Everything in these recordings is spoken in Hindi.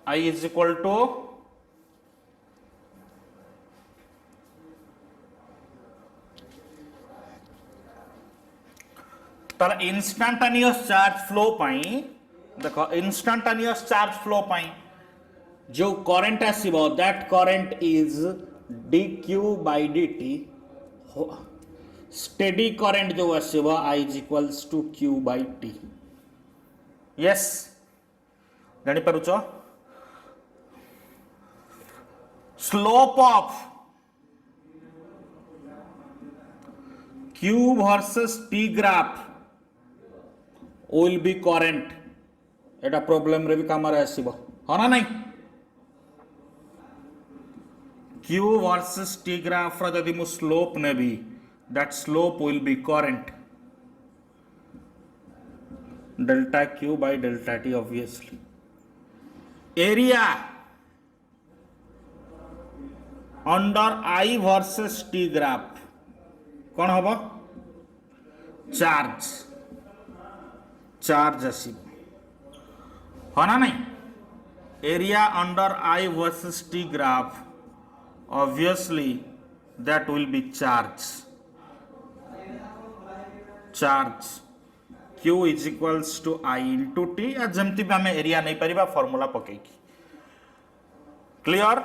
I is equal to तार इंस्टांटानियस चार्ज फ्लो पाई देखो इंस्टांटानियस चार्ज फ्लो पाई जो करंट आसीबो that current is dq by dt steady current जो आसीबो I is equals to q by t yes जानि पारुचो slope of q versus t graph will be current एटा प्रॉब्लम रे भी काम आसीबो हो ना नहीं q versus t ग्राफ रा जदि मु slope navy that slope will be current delta q by delta t obviously area under I versus t graph कौन होबो चार्ज चार्ज आसी हो ना नहीं area under I versus t graph obviously that will be charge charge q is equals to I into t जमती भी हमें एरिया नहीं परिबा फॉर्मूला पकेकी clear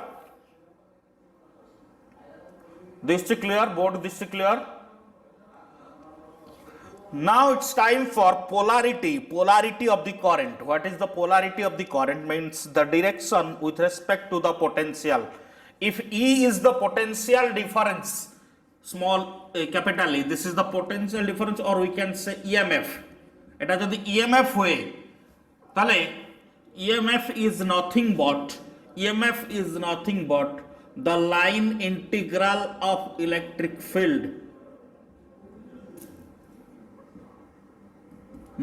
this clear board this clear now it's time for polarity of the current what is the polarity of the current means the direction with respect to the potential if E is the potential difference small capital E this is the potential difference or we can say EMF eta jodi EMF hoye tale EMF is nothing but the line integral of electric field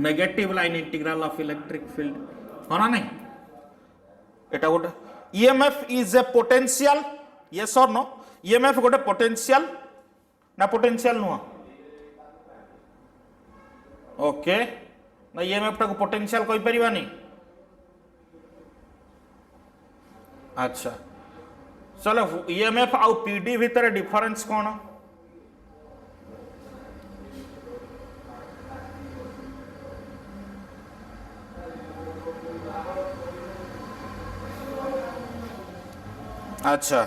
negative line integral of electric field हो ना नहीं एटा गोटे EMF is a potential yes और नो ईएमएफ गोटे पोटेंशियल ना पोटेंशियल नुह ओके ना ईएमएफ टाको पोटेंशियल कहि परिबानी अच्छा चलो ईएमएफ आउ पीडी भितर डिफरेंस कोन अच्छा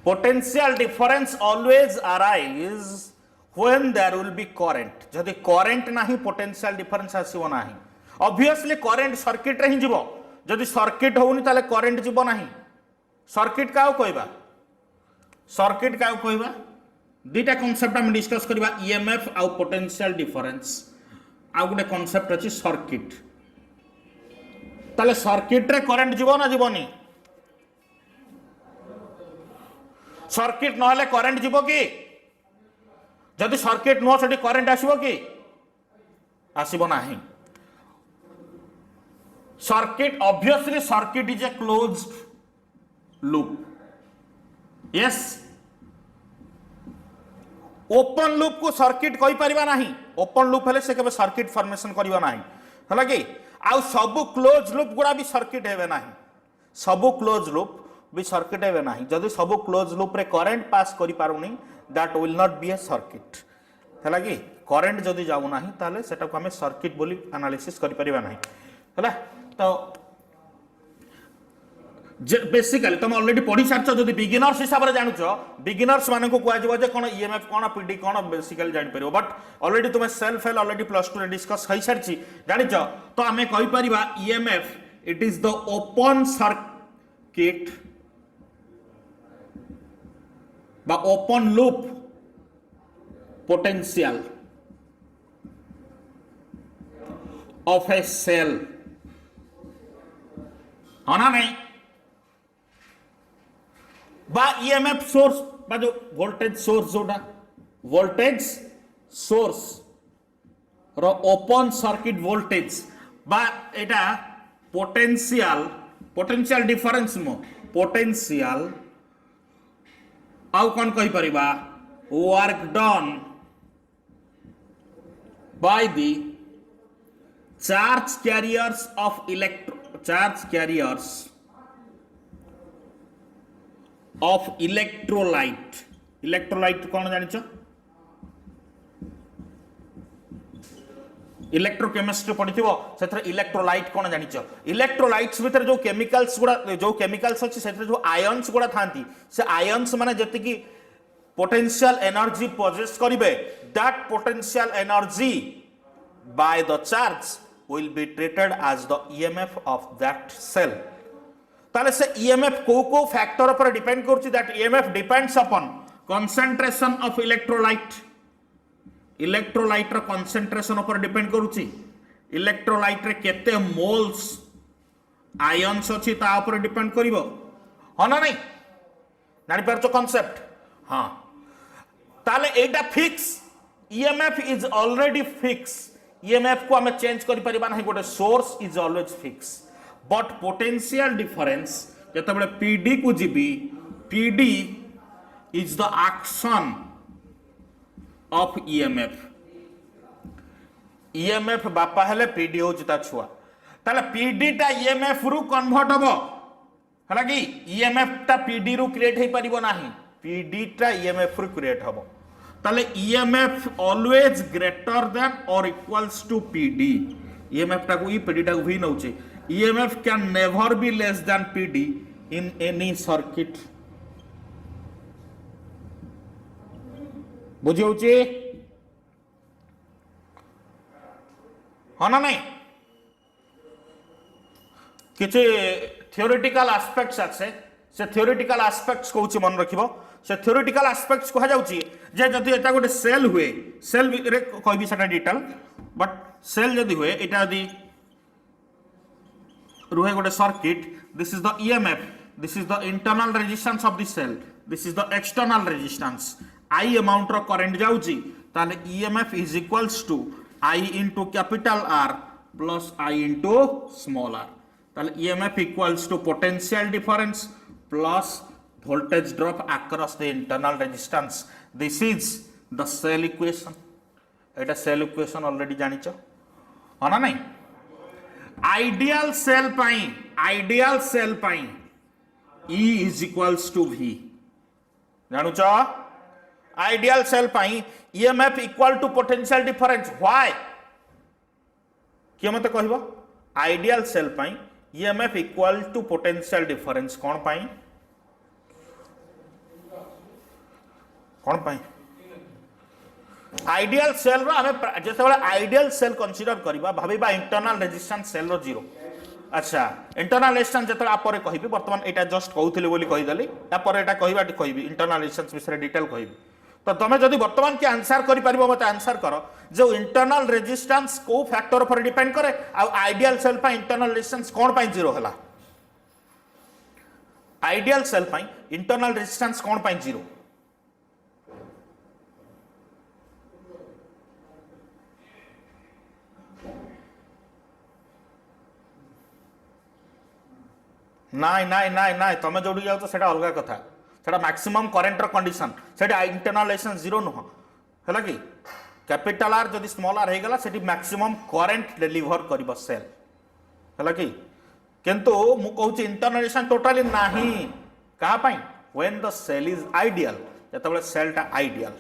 potential difference always arise when there will be current जदि current नाही potential difference आसीबो नाही obviously current circuit रे ही जीवो जदि circuit होउनी ताले current जीवो नाही circuit काउ कहबा दुईटा कांसेप्ट हम डिस्कस करबा EMF आउ potential difference आउ गुटे कांसेप्ट अछि circuit ताले सर्किट रे करंट जीवो ना जीवनी सर्किट नहले करंट जीवो कि जदि सर्किट नो सेठी करंट आसीबो कि आसीबो नाही circuit obviously circuit is a closed loop yes open loop को सर्किट कहि परिबा नाही ओपन लूप हेले से केबे सर्किट फॉर्मेशन करिबा नाही हला कि आउ सबु क्लोज लूप गुड़ा भी सर्किट हेबे नाही सबु क्लोज लूप भी सर्किट हेबे नाही जदि सबु क्लोज लूप रे करंट पास करि पारुनी that will not be a circuit हला कि करंट जदि जाउ नाही ताले सेटा को हमें सर्किट बोली एनालिसिस करि परिबा नाही हला तो बेसिकली तुम ऑलरेडी पढ़ी सारछ जदि बिगिनर्स हिसाब रे जानुछ बिगिनर्स माने को कुआ जबो जे कोन ईएमएफ कोन पीडी कोन बेसिकली जानि परिबो बट ऑलरेडी तुम सेल्फ हेल ऑलरेडी +2 रे डिस्कस होई सारछि जानिछ तो हमें कहि परिबा EMF it is the open circuit बा open loop potential of a cell होना नहीं बा ईएमएफ सोर्स बा जो वोल्टेज सोर्स जोटा वोल्टेज सोर्स रो ओपन सर्किट वोल्टेज बा एटा पोटेंशियल डिफरेंस मो पोटेंशियल आउ कौन कहि परिबा work done by the charge carriers of electrolyte. Electrolyte कौन जानिଛ? इलेक्ट्रोकेमिस्ट्री पढ़िथिबो सेथरे इलेक्ट्रोलाइट कौन जानिଛ? इलेक्ट्रोलाइट्स भीतर जो केमिकल्स अछि सेथरे जो आयन्स गुडा थांती से आयन्स माने जति की पोटेंशियल एनर्जी पोजेस करिवे, that potential energy by the charge will be treated as the EMF of that cell। ताले से EMF को फैक्टर पर डिपेंड करूची, that EMF depends upon concentration of electrolyte। Electrolyte रा concentration ऊपर डिपेंड करूची, इलेक्ट्रोलाइट रे केते मोल्स आयन्स अछि ता ऊपर डिपेंड करिवो, हो ना नहीं? जानि परछो कांसेप्ट? हां, ताले एटा fix, EMF is already fixed। EMF को हमें चेंज करि परिबा नहीं, गोटे source is always fix, but potential difference जतबेले PD को जीबी, PD is the action of EMF। EMF बापा हेले PD होची ता छुआ, ताले PD टा EMF रु कन्वर्ट हबो, हला कि EMF टा PD रु क्रिएट हे परिबो नाही, PD टा EMF रु क्रिएट हबो। ताले EMF always greater than or equals to PD। EMF टा को PD टा को भी नउचे, EMF can never be less than PD in any circuit। बुझी होची? हाँ ना नहीं? किछि थियोरेटिकल एस्पेक्ट्स आछे, से थियोरेटिकल एस्पेक्ट्स को मन रखिबो। से थियोरेटिकल एस्पेक्ट्स कहा जाउची जे जदि एटा गोटे सेल हुए, सेल रे कहबी सेटा डिटेल, बट सेल जदि हुए एटा जदि रुहे गोटे circuit, this is the EMF, this is the internal resistance of the cell, this is the external resistance, I amount रो करंट जाउची, ताले EMF is equals to I into capital R plus I into small r। ताले EMF equals to potential difference plus voltage drop across the internal resistance। this is the cell equation। Etah cell equation already जानिছো, हो ना नहीं? ideal cell pi E is equals to V, जानुचो? ideal cell pi EMF equal to potential difference। why? किए मते कहबो? ideal cell pi EMF equal to potential difference कौन पाई? कौन पाई? आइडियल सेल रो हमें जैसे वाला आइडियल सेल कंसीडर करिबा, भाबीबा इंटरनल रेजिस्टेंस सेल रो 0। अच्छा, इंटरनल रेजिस्टेंस जतरा आपरे कहिबी, वर्तमान एटा जस्ट कहउथिले बोली कहि दली, तापर एटा कहिबाटी कहबी इंटरनल रेजिस्टेंस विषय डिटेल कहबी। तो तमे जदि वर्तमान के आंसर करि परिबो मते आंसर करो, जो इंटरनल रेजिस्टेंस को फैक्टर पर डिपेंड करे, आ आइडियल सेल पा इंटरनल रेजिस्टेंस कोन पा 0 हला? आइडियल सेल पा इंटरनल रेजिस्टेंस कोन पा 0? नाई नाई नाई नाई तुम जो जाओ तो सेटा अलग कथा, सेटा मैक्सिमम करेंट कंडीशन, सेटा इंटरनल रेजिस्टेंस 0 नुह, हैला कि कैपिटल R जदि स्मॉल r हेगला सेटी मैक्सिमम करेंट डिलीवर करिबो सेल, हैला कि किंतु मु कहूची इंटरनल रेजिस्टेंस टोटली नाही, कहा पाई? When the cell is ideal, जतबेले सेलटा आइडियल,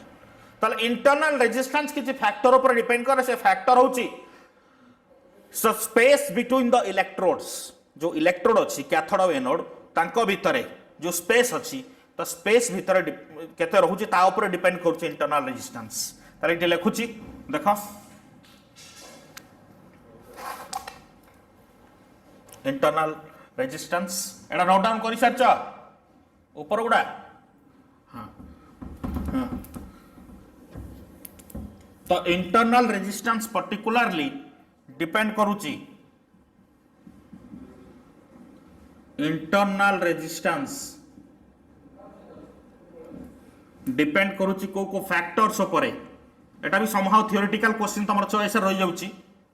ताले इंटरनल रेजिस्टेंस किछि फैक्टर ऊपर डिपेंड करे, से फैक्टर होची स्पेस बिटवीन द इलेक्ट्रोड्स। जो इलेक्ट्रोड अच्छी कैथोड और एनोड तांको भितरे जो स्पेस अच्छी, तो स्पेस भितर केते रहउची ता ऊपर डिपेंड करूची इंटरनल रेजिस्टेंस। ताले इटे लिखुची देखो, इंटरनल रेजिस्टेंस एटा नोट डाउन करि सारछ ऊपर गुडा। हां हां, तो इंटरनल रेजिस्टेंस पर्टिकुलरली डिपेंड करूची, इंटरनल रेजिस्टेंस डिपेंड करूची को फैक्टर्स ऊपर। एटा भी समहाउ थियोरेटिकल क्वेश्चन तमर चॉइस रही जाउची,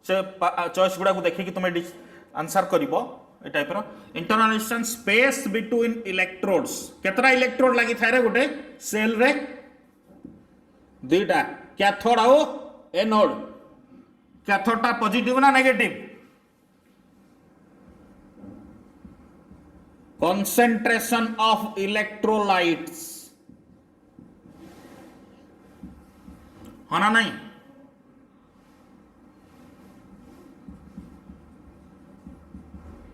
से चॉइस गुडा को देखि कि तुमे आंसर करिवो ए टाइप रो। Internal resistance space between electrodes, केतरा इलेक्ट्रोड लागि थाय रे गोटे सेल रे? दुईटा, कैथोड और एनोड। कैथोडटा पॉजिटिव ना नेगेटिव? concentration of electrolytes है ना नहीं?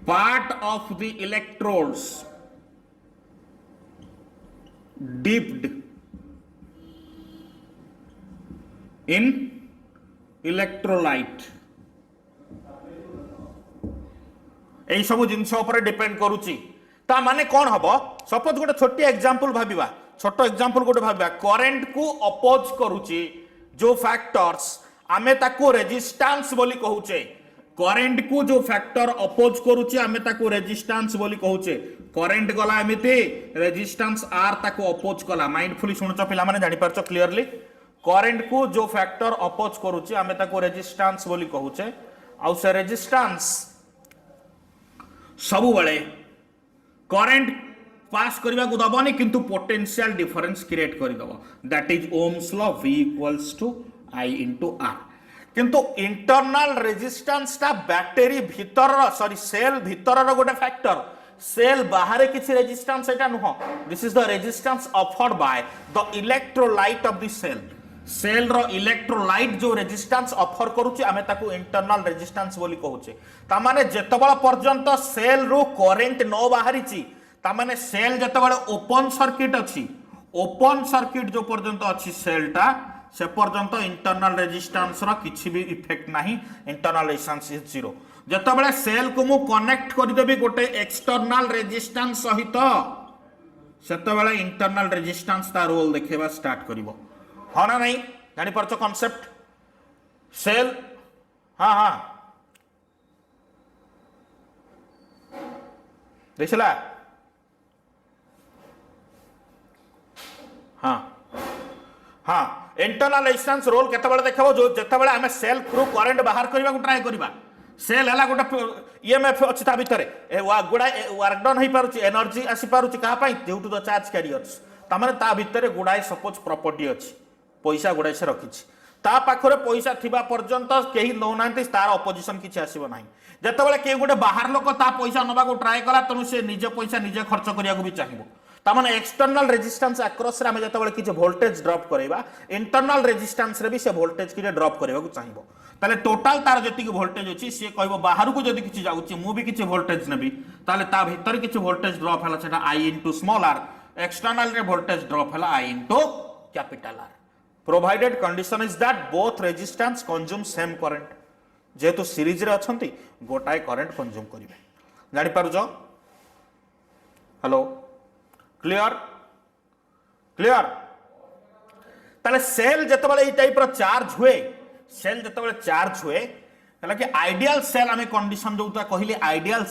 part of the electrodes dipped in electrolyte এই सब जिनस डिपेंड करुच्ची ता माने कौन हम सपोज गोटे छोटी एग्जांपल भाविबा छोट एग्जांपल गोटे भाविबा करंट को अपोज करुच्ची जो फैक्टर्स आमे ताको रेजिस्टेंस बोली कहूचे करंट को जो फैक्टर अपोज करुच्ची आमे ताको रेजिस्टेंस बोली कहूचे करंट गला एमिति रेजिस्टेंस आर ताको अपोज कला माइंडफुली सुनछ पिला माने जानि परछ क्लियरली करंट को जो फैक्टर अपोज करुच्ची आमे ताको रेजिस्टेंस बोली कहूचे आ से रेजिस्टेंस सब बड़े करंट पास करबा को दबनी किंतु पोटेंशियल डिफरेंस क्रिएट कर दबो that is Ohm's law V equals to I into R किंतु इंटरनल रेजिस्टेंस ता बैटरी भीतर सॉरी सेल भीतर गोटे फैक्टर सेल बाहर किसी रेजिस्टेंस एटा नुह this is the resistance offered by the electrolyte of the cell रो इलेक्ट्रोलाइट जो रेजिस्टेंस ऑफर करूची आमे ताको इंटरनल रेजिस्टेंस बोली कहूचे ता माने जेतबेला पर्यंत सेल रो करंट न बाहरीची ता माने सेल जेतबेला ओपन सर्किट अछि ओपन सर्किट जो पर्यंत अछि सेलटा से पर्यंत इंटरनल रेजिस्टेंस रो किछि भी इफेक्ट नाही इंटरनल रेजिस्टेंस इज जीरो जेतबेला सेल को मु कनेक्ट करि देबी गोटे एक्सटर्नल रेजिस्टेंस सहित सेतबेला इंटरनल रेजिस्टेंस ता रोल देखेबा स्टार्ट करिवो हाँ ना नहीं जानी परचो कॉन्सेप्ट सेल हाँ हाँ देखला हाँ हाँ इंटरनल रेजिस्टेंस रोल केते बेले देखबो जो जेते बेले हमें सेल थ्रू करंट बाहर करबा को ट्राई करबा सेल हला गोटे ईएमएफ अछि ता भितरे ए गुडा वर्क डन होई पारुची एनर्जी आसी पारुची कहा पई due to the charge carriers ता माने ता भितरे गुडाई सपोज प्रॉपर्टी अछि पैसा गुड़ाई से रखी ता पाखरे पैसा थिबा पर्यंत केही नौनांती तार अपोजिशन किछि आसीबो नाही जेतेबेले के गोटे बाहर लोक ता पैसा नबा को ट्राई कला तनु से निजे पैसा निजे खर्च करिया को भी चाहिबो ता माने एक्सटर्नल रेजिस्टेंस अक्रॉस रे हम जेतेबेले किछि वोल्टेज ड्रॉप करैबा इंटरनल रेजिस्टेंस रे भी से वोल्टेज किरे ड्रॉप करबा को चाहिबो ताले टोटल तार जति वोल्टेज अछि से कहबो बाहर को जदि किछि जाउछि मु भी किछि वोल्टेज नेबी ताले ता भीतर किछि वोल्टेज ड्रॉप हला सेटा I into small r external रे वोल्टेज ड्रॉप हला I into capital R provided condition is that both resistance consume same current जेहेतु सीरीज रे अछंती गोटाए करंट कंज्यूम करिवे जानि पारुछ हेलो क्लियर क्लियर ताले सेल जतबेले ई टाइप रो चार्ज हुए सेल जतबेले चार्ज हुए हला कि आइडियल सेल हमें कंडीशन जोता कहिले आइडियल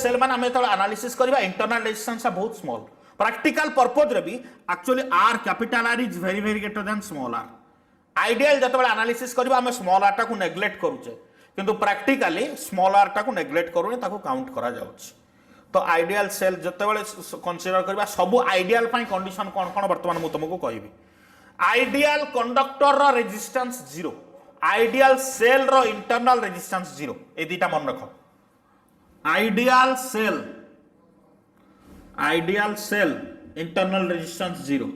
सेल माने हमें तो एनालिसिस करबा इंटरनल रेजिस्टेंस बहुत स्मॉल प्रैक्टिकल पर्पज रे भी actually R capital R is very very greater than small r ideal जतबेले एनालिसिस करबा हमें स्मॉल r टा को नेग्लेक्ट करूचे किंतु प्रैक्टिकली स्मॉल r टा को नेग्लेक्ट करूनी ताको काउंट करा जाउछ तो आइडियल सेल जतबेले कंसीडर करबा सब आइडियल पई कंडीशन कोन कोन वर्तमान मु तुमको कहबी आइडियल कंडक्टर रो रेजिस्टेंस 0 आइडियल सेल रो इंटरनल रेजिस्टेंस 0 ए दीटा मन रखो ideal cell internal resistance 0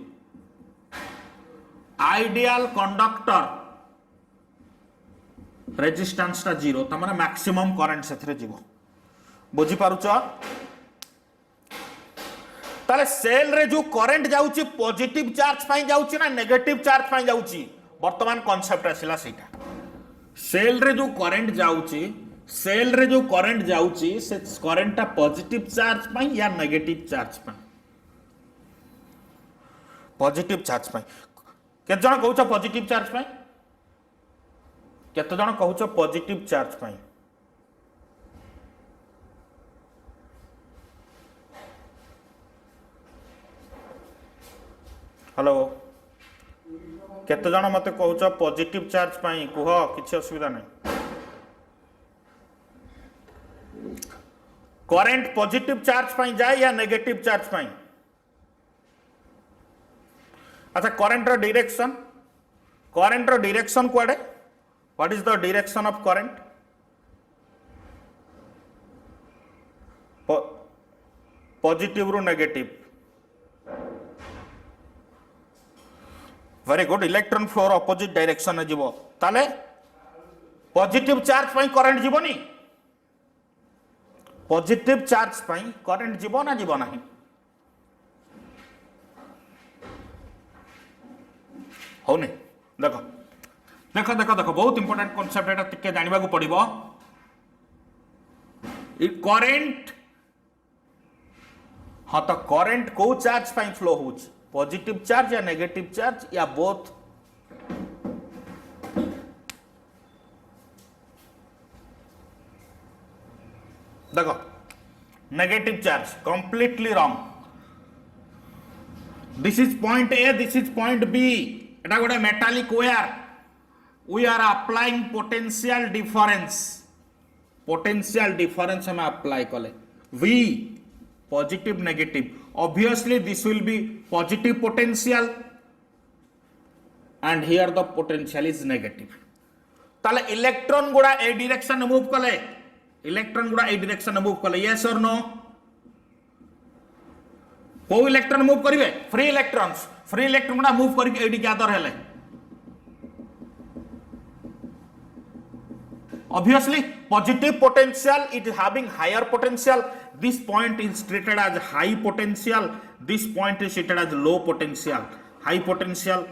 ideal conductor resistance टा 0 तमरा मैक्सिमम करंट सेथरे जीवो बुझी पारुछ ताले सेल रे जो करंट जाउची पॉजिटिव चार्ज पाई जाउची ना नेगेटिव चार्ज पाई जाउची वर्तमान कांसेप्ट आसिला सेटा सेल रे जो करंट जाउची से करंट ता पॉजिटिव चार्ज पाई या नेगेटिव चार्ज पाई पॉजिटिव चार्ज पाई केत जण कहउछ पॉजिटिव चार्ज पाई केत जण कहउछ पॉजिटिव चार्ज पाई हेलो केत जण मते कहउछ पॉजिटिव चार्ज पाई कुह किछि असुविधा नै करंट पॉजिटिव चार्ज पाई जाए या नेगेटिव चार्ज पाई अच्छा करंट रो डायरेक्शन कुआडे what is the direction of current? Positive रु negative. Very good. Electron flow opposite direction जीवो ताले पॉजिटिव चार्ज पई करंट जीवनी, पॉजिटिव चार्ज पई करंट जीवो ना जीवो नहीं? हो नहीं। देखो देखो देखो देखो बहुत इंपोर्टेंट कॉन्सेप्ट एटा टिके जानिबा को पड़िबो। इ करंट, हाँ तो करंट को चार्ज पई फ्लो होउछ? पॉजिटिव चार्ज या नेगेटिव चार्ज या बोथ? देखो negative charge completely wrong. This is point A, this is point B, एटा गोटे metallic wire, we are applying potential difference, potential difference हम अप्लाई कले V positive negative, obviously this will be positive potential and here the potential is negative. ताले इलेक्ट्रॉन गुड़ा ए डायरेक्शन मूव कले, इलेक्ट्रॉन गुड़ा ए डायरेक्शन मूव कले, yes or no? को इलेक्ट्रॉन मूव करिवे? फ्री इलेक्ट्रॉन्स, फ्री इलेक्ट्रॉन गुड़ा मूव करके एडी गैदर हेले। Obviously positive potential it is having higher potential, this point is treated as high potential, this point is treated as low potential. High potential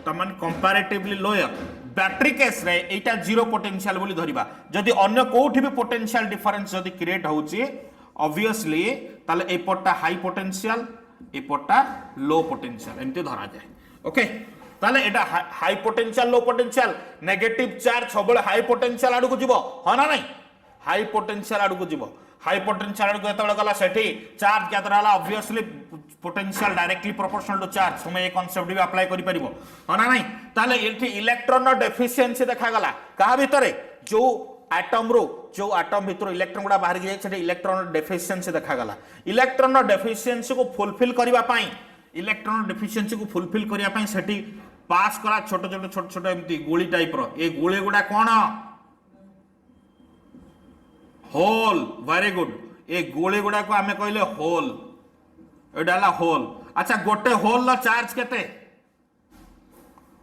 तमन comparatively lower, बैटरी केस रे एटा जीरो पोटेंशियल बोली धरिबा। जदि अन्य कोठी भी पोटेंशियल डिफरेंस जदि क्रिएट होउची ऑब्वियसली ताले ए पट्टा हाई पोटेंशियल ए पट्टा लो पोटेंशियल एंती धरा जाए। ओके ताले एटा high potential low potential, negative charge सबले हाई पोटेंशियल आडू को जीवो, हो ना नहीं? हाई पोटेंशियल आडू को जीवो, हाई पोटेंशियल आडू को एतबेले गला सेठी चार्ज गैदर हला, obviously potential directly proportional to charge, तुम ए कांसेप्ट भी अप्लाई करि परिबो, हो ना नहीं? ताले एठी इलेक्ट्रॉन नो डेफिशिएंसी देखा गला कहा भितरे, जो एटम रो जो एटम भितर इलेक्ट्रॉन गुडा बाहर जाय छै, इलेक्ट्रॉन नो डेफिशिएंसी देखा गला। इलेक्ट्रॉन नो डेफिशिएंसी को फुलफिल करबा पई, इलेक्ट्रॉन डेफिशिएंसी को फुलफिल करिया पई सेठी पास करा छोट छोट छोट छोट एमती गोली टाइप रो, ए गोली गुडा कोन? होल। Very good. ए गोली गुडा को हमें कहले होल, एडाला होल। अच्छा गोटे होल लो चार्ज केते?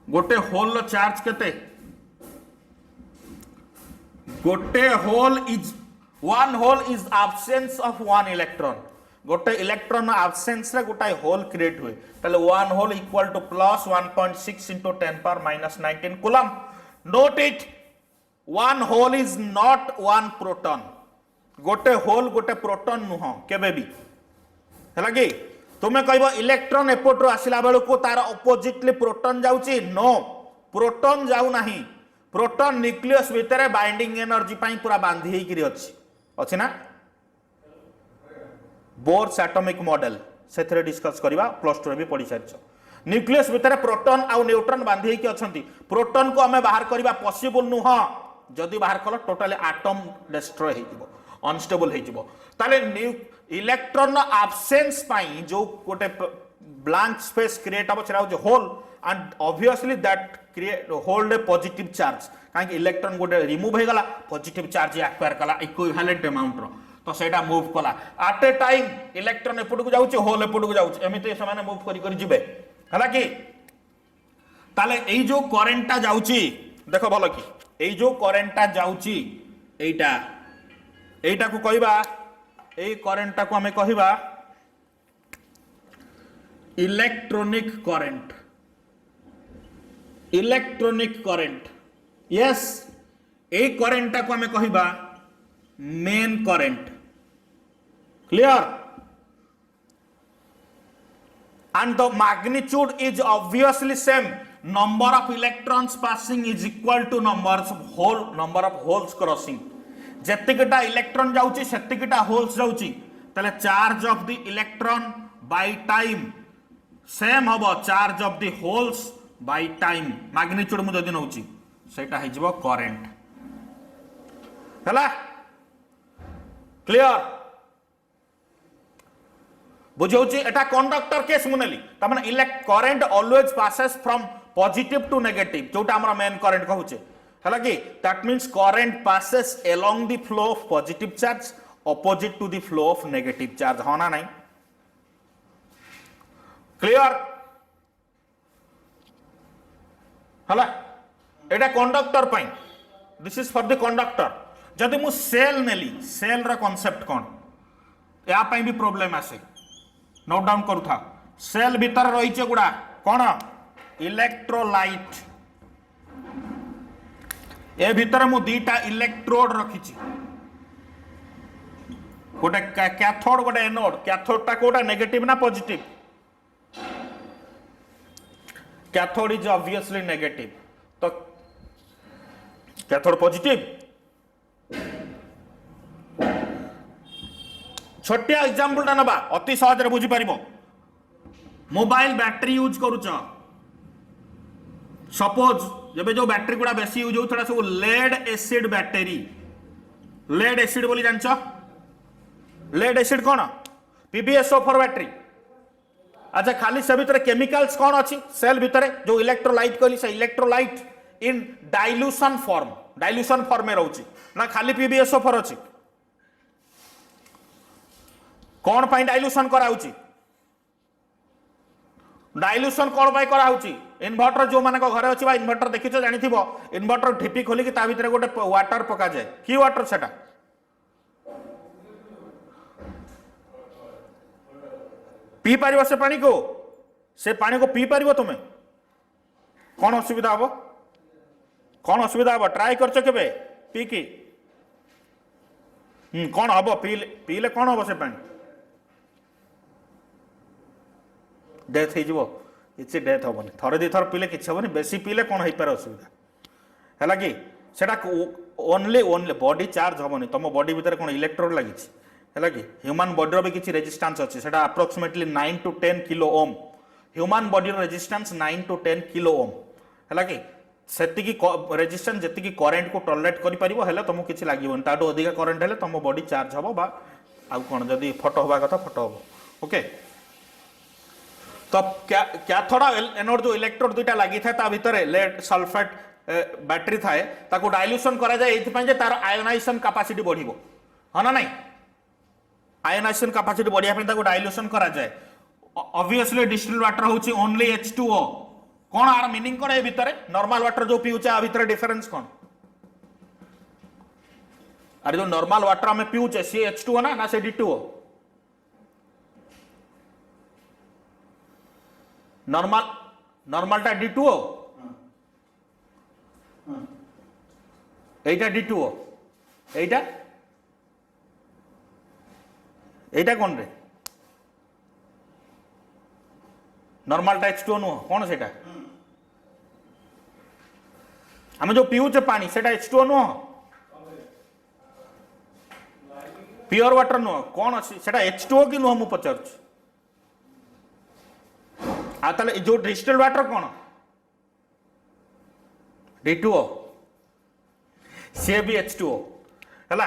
गोटे होल लो चार्ज केते? गोटे hole is one hole is absence of one electron, गोटे इलेक्ट्रॉन एब्सेंस रे गोटे होल क्रिएट हुए, ताले one hole equal to plus 1.6 into 10 power minus 19 coulomb. Note it, one hole is not one proton, गोटे होल गोटे प्रोटॉन नुह केबे भी, हैला कि तुमे कहबो इलेक्ट्रॉन एपोट्रो आसिला बेलू को तार ऑपोजिटली प्रोटॉन जाउची, नो प्रोटॉन जाउ नाही, प्रोटॉन न्यूक्लियस भितरे बाइंडिंग एनर्जी पई पूरा बांधी हेई करी अछि ना? बोर्स एटॉमिक मॉडल से डिस्कस करवा, प्लस 2 रे भी पढ़ी सारिछ। न्यूक्लियस भितर प्रोटॉन आ न्यूट्रॉन बांधी हेकी अछंती, प्रोटॉन को हमें बाहर करबा पॉसिबल नुह, जदि बाहर कल टोटली एटम डिस्ट्रॉय हे जिवो, अनस्टेबल हे जिवो। ताले इलेक्ट्रॉन एब्सेंस पई जो गोटे ब्लैंक स्पेस क्रिएट हो छरा हो hole, and obviously that create hold a positive charge, काहे इलेक्ट्रॉन गोटे रिमूव हे गला, पॉजिटिव चार्ज एक्वायर कला इक्विवेलेंट अमाउंट रो, तो सेटा मूव कला एट ए टाइम, इलेक्ट्रॉन एपट को जाउची होल एपट को जाउची, एमिते समान मूव करी करी जिवे, हला कि ताले एई जो करेंटटा जाउची देखो भलो कि एई जो करेंटटा जाउची एइटा एइटा को कहबा, एई करेंटटा को हमें कहबा electronic current, electronic current, yes एई करेंटटा को हमें कहबा main current, clear? and the magnitude is obviously same, number of electrons passing is equal to number of holes crossing, जेतिकटा इलेक्ट्रॉन जाउची सेतिकटा होल्स जाउची, तले charge of the electron by time same हबो charge of the holes by time, magnitude मु जदि नउची सेटा हे जिवो करंट, हला क्लियर? बुझौची एटा कंडक्टर केस मुनेली, त माने इलेक्ट current always passes from positive to negative, जोटा हमरा मेन करंट कहूचे, है कि that means current passes along the flow of positive charge opposite to the flow of negative charge हाँ ना नहीं क्लियर हला एटा conductor pi this is for the conductor जदि मु सेल नेली सेल रा कांसेप्ट कोन या पाई भी प्रॉब्लम आसे नोट डाउन करू था सेल भीतर रही छे गुडा कोन इलेक्ट्रोलाइट ए भीतर मु दीटा इलेक्ट्रोड रखी छी गोटे कैथोड गोटे एनोड कैथोड टा कोटा नेगेटिव ना positive cathode is obviously negative तो कैथोड पॉजिटिव छोटिया एग्जांपल टा नबा अति सहज रे बुझी परिबो मोबाइल बैटरी यूज करूछ सपोज जब जो बैटरी गुड़ा बेसी यूज होता सब lead acid battery lead acid बोली जानछ लेड एसिड कौन PbSO4 बैटरी अच्छा खाली से भीतर केमिकल्स कौन अच्छी सेल भीतर जो इलेक्ट्रोलाइट कहली से इलेक्ट्रोलाइट इन डाइल्यूशन फॉर्म में रहउची ना खाली PbSO4 अच्छी कौन पाई डाइल्यूशन कराउची डाइल्यूशन कौन पाई कराउची इन्वर्टर जो माने को घरे अछि बा इन्वर्टर देखिछ जानिथिबो इन्वर्टर ढिपी खोली कि ता भीतर गोटे वाटर पका जाए की वाटर सेटा पी पारिबो से पानी को पी पारिबो तुमे कौन असुविधा हबो ट्राई करछ केबे पी की कौन हबो पीले कौन हबो से पानी डेथ हो किसी डेथ हेनी थरे दी थर पीले किसी हेनी बेसी पीले कौन हो पारे असुविधा है कि सेटा ओनली बॉडी चार्ज हेनी तुम बॉडी भितर कौन इलेक्ट्रोड लगी है कि ह्यूमन बॉडी भी किसी रेजिस्टेंस अच्छी से approximately 9 to 10 kilo ohm human body resistance 9 to 10 kilo ohm है कि सेतिकी रेजिस्टेंस जेतिकी करेंट को टॉलरेट करि परिबो हेले तुमको किछि लागिबोन ताटो अधिक करेंट हेले तुम बॉडी चार्ज हबो बा आ कोन जदी फोटो होबा कथा फोटो हबो ओके तो क्या थोड़ा एनोड जो इलेक्ट्रोड दुईटा लगी था ता भीतर लेड सल्फेट बैटरी थाए ताको डाइल्यूशन करा जाए एथि जे तार आयोनाइजेशन कैपेसिटी बढ़िबो हां ना नहीं आयोनाइजेशन कैपेसिटी बढ़िया पे ताको डाइल्यूशन करा जाए ऑब्वियसली डिस्टिल्ड वाटर होची ओनली H2O कोन आर मीनिंग कोन ए भीतर नॉर्मल वाटर जो पिउचा आ भीतर डिफरेंस कोन अरे जो नॉर्मल वाटर में पिउचे सी H2O ना से D2O नॉर्मल टा D2O एटा D2O एटा कौन रे नॉर्मल टा H2O नुह कौन सेटा हम जो पीऊचे पानी सेटा H2O नुह प्योर वाटर नुह कौन अच्छी सेटा H2O कि नुह मु पचारुछ आ ताले जो डिस्टिल्ड वाटर कौन D2O सी भी H2O हैला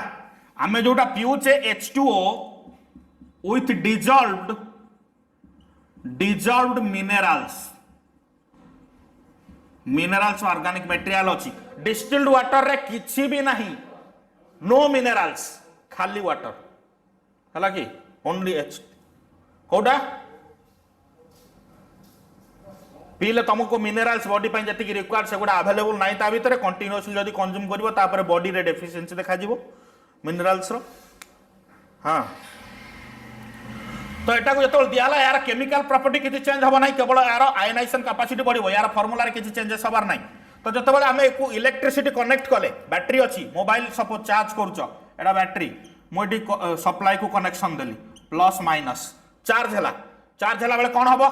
आमे जोटा पिउचे H2O with dissolved minerals organic material अच्छी डिस्टिल्ड वाटर रे किछि भी नहीं नो मिनरल्स खाली वाटर हैला कि ओनली H कोडा पीले तुमको मिनरल्स बॉडी पे जी रिक्वायर्ड से गुड़ा अवेलेबल ना ता भीतर कंटिन्यूअसली जदी कंज्यूम करिवो तापर बॉडी रे डेफिशिएंसी देखा जिवो मिनरल्स रो हां तो एटा को जतोल दियाला यार केमिकल प्रॉपर्टी किछि चेंज हबो नाही केवल यार आयोनाइजेशन कैपेसिटी बढ़िबो यार फार्मूला रे किछि चेंजेस हबार नाही तो जतबेले आमे एको इलेक्ट्रिसिटी कनेक्ट कले बैटरी अछि मोबाइल सपोज चार्ज करूचो एडा बैटरी मोडी सप्लाई को कनेक्शन देली प्लस माइनस चार्ज हला बेले कोन हबो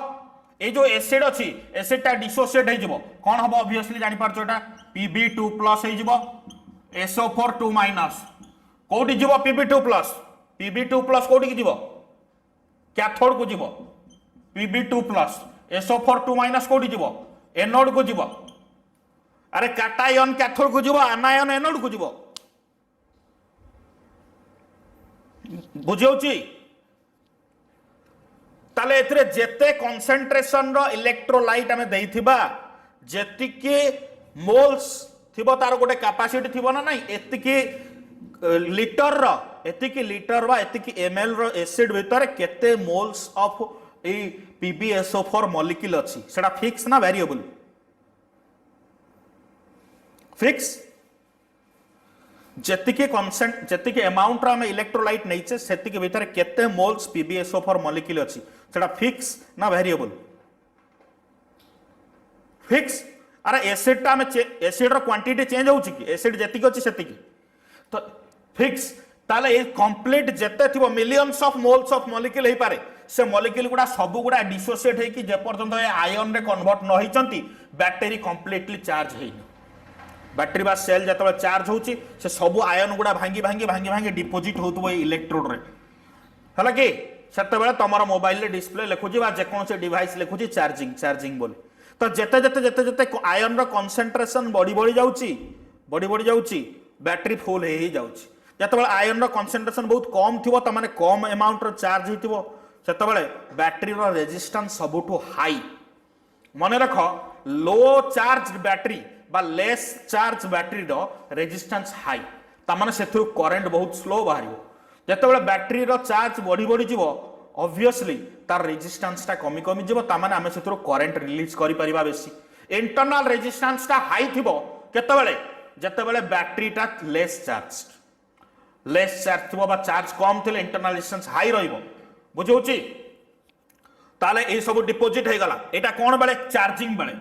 ए जो एसिड अच्छी एसिड टा डिसोसिएट हो कौन हम ऑब्वियसली जानी पारछो एटा Pb2 प्लस हो SO4 2 माइनस कोठी जीवो Pb2 प्लस कोठी जीवो कैथोड को जीवो Pb2 प्लस SO4 2 माइनस कोठी जीवो एनोड को जीवो अरे कैटायन कैथोड को जीवो आनायन एनोड को जीवो बुझियोची ताले एथरे जेते कंसंट्रेशन रो इलेक्ट्रोलाइट हमें देइथिबा जेतिके मोल्स थिबो तार गोटे कैपेसिटी थिबो ना नहीं एतिकी लीटर बा एतिकी एमएल रो एसिड भितर केते moles of A PbSO4 molecule अछि सेटा फिक्स ना वेरिएबल फिक्स जेतिके कॉन्सेंट जेतिके अमाउंट रा में इलेक्ट्रोलाइट नैचे सेतिके भितर केते मोल्स PbSO4 मॉलिक्यूल अछि सेटा फिक्स ना वेरिएबल फिक्स अरे एसिड टा में एसिड रो क्वांटिटी चेंज होउची कि एसिड जेतिके अछि सेतिके तो फिक्स ताले ए कंप्लीट जेते थिबो millions of moles of molecule हे पारे से मॉलिक्यूल गुडा सब गुडा डिसोसिएट हे कि जे पर्यंत ए आयन रे कन्वर्ट न होइचंती बैटरी कंप्लीटली चार्ज हेइनी बैटरी बा सेल जतबे चार्ज होउची से सब आयन गुडा भांगी भांगी भांगी भांगी डिपोजिट होतबो इलेक्ट्रोड रे हला कि सेते बेले तमरो मोबाइल रे डिस्प्ले लिखुची बा जे कोन से डिवाइस लिखुची चार्जिंग चार्जिंग बोले तो जेते जेते जेते जेते आयन रो कंसंट्रेशन बड़ी बड़ी जाउची बैटरी फुल हे जाउची जतबे आयन रो कंसंट्रेशन बहुत कम थिबो त माने कम अमाउंट रो चार्ज हितिबो सेतबे बैटरी रो रेजिस्टेंस सबुठो हाई मने रख लो चार्ज बैटरी बा लेस चार्ज बैटरी रो रेजिस्टेंस हाई त माने सेथु करंट बहुत स्लो बाहरियो जतबे बैटरी रो चार्ज बड़ी बड़ी जीवो ऑब्वियसली तार रेजिस्टेंस ता कमी कमी जीवो त माने हमें सेथु करंट रिलीज करि परिबा बेसी इंटरनल रेजिस्टेंस ता हाई थिबो केतबेले जतबेले बैटरी ता लेस चार्ज थिबो बा चार्ज कम थिले इंटरनल रेजिस्टेंस हाई रहइबो बुझौची ताले ए सब डिपोजिट हे गला एटा कोन बेले चार्जिंग बेले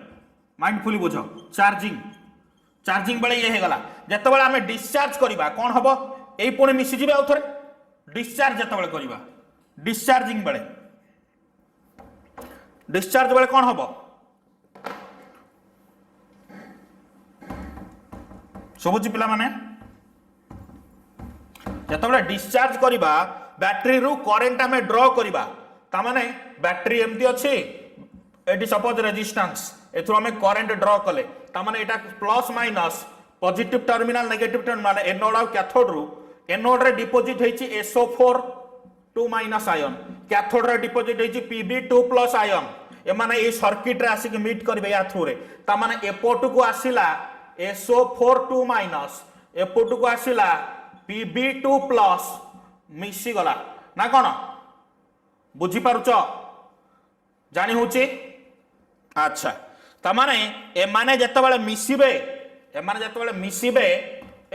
माइंडफुली बुझो चार्जिंग बेले ये हे गला जतबेले हमें डिस्चार्ज करिबा कोन हबो एई पुणी मिसि जिबे आ थरे डिस्चार्ज जतबेले करिबा डिस्चार्जिंग बेले कोन हबो सबुची पिला माने जतबेले डिस्चार्ज करिबा बैटरी रु करंट हमें ड्रॉ करिबा ता माने बैटरी एमती अछि एटी सपोज रेजिस्टेंस एथु हमें करंट ड्रॉ कले ता माने एटा plus minus positive terminal negative terminal anode और कैथोड रु एनोड रे डिपोजिट हेछि SO4 2 माइनस आयन कैथोड रे डिपोजिट हेछि Pb2 प्लस आयन ए माने ए सर्किट रे आसी के मीट करबे या थ्रू रे ता माने एपोट को आसीला SO4 2 माइनस एपोट को आसीला Pb2 प्लस मिसी गला ना कोन बुझी पारुच जानी होची अच्छा ता माने ए माने जतबेले मिसिबे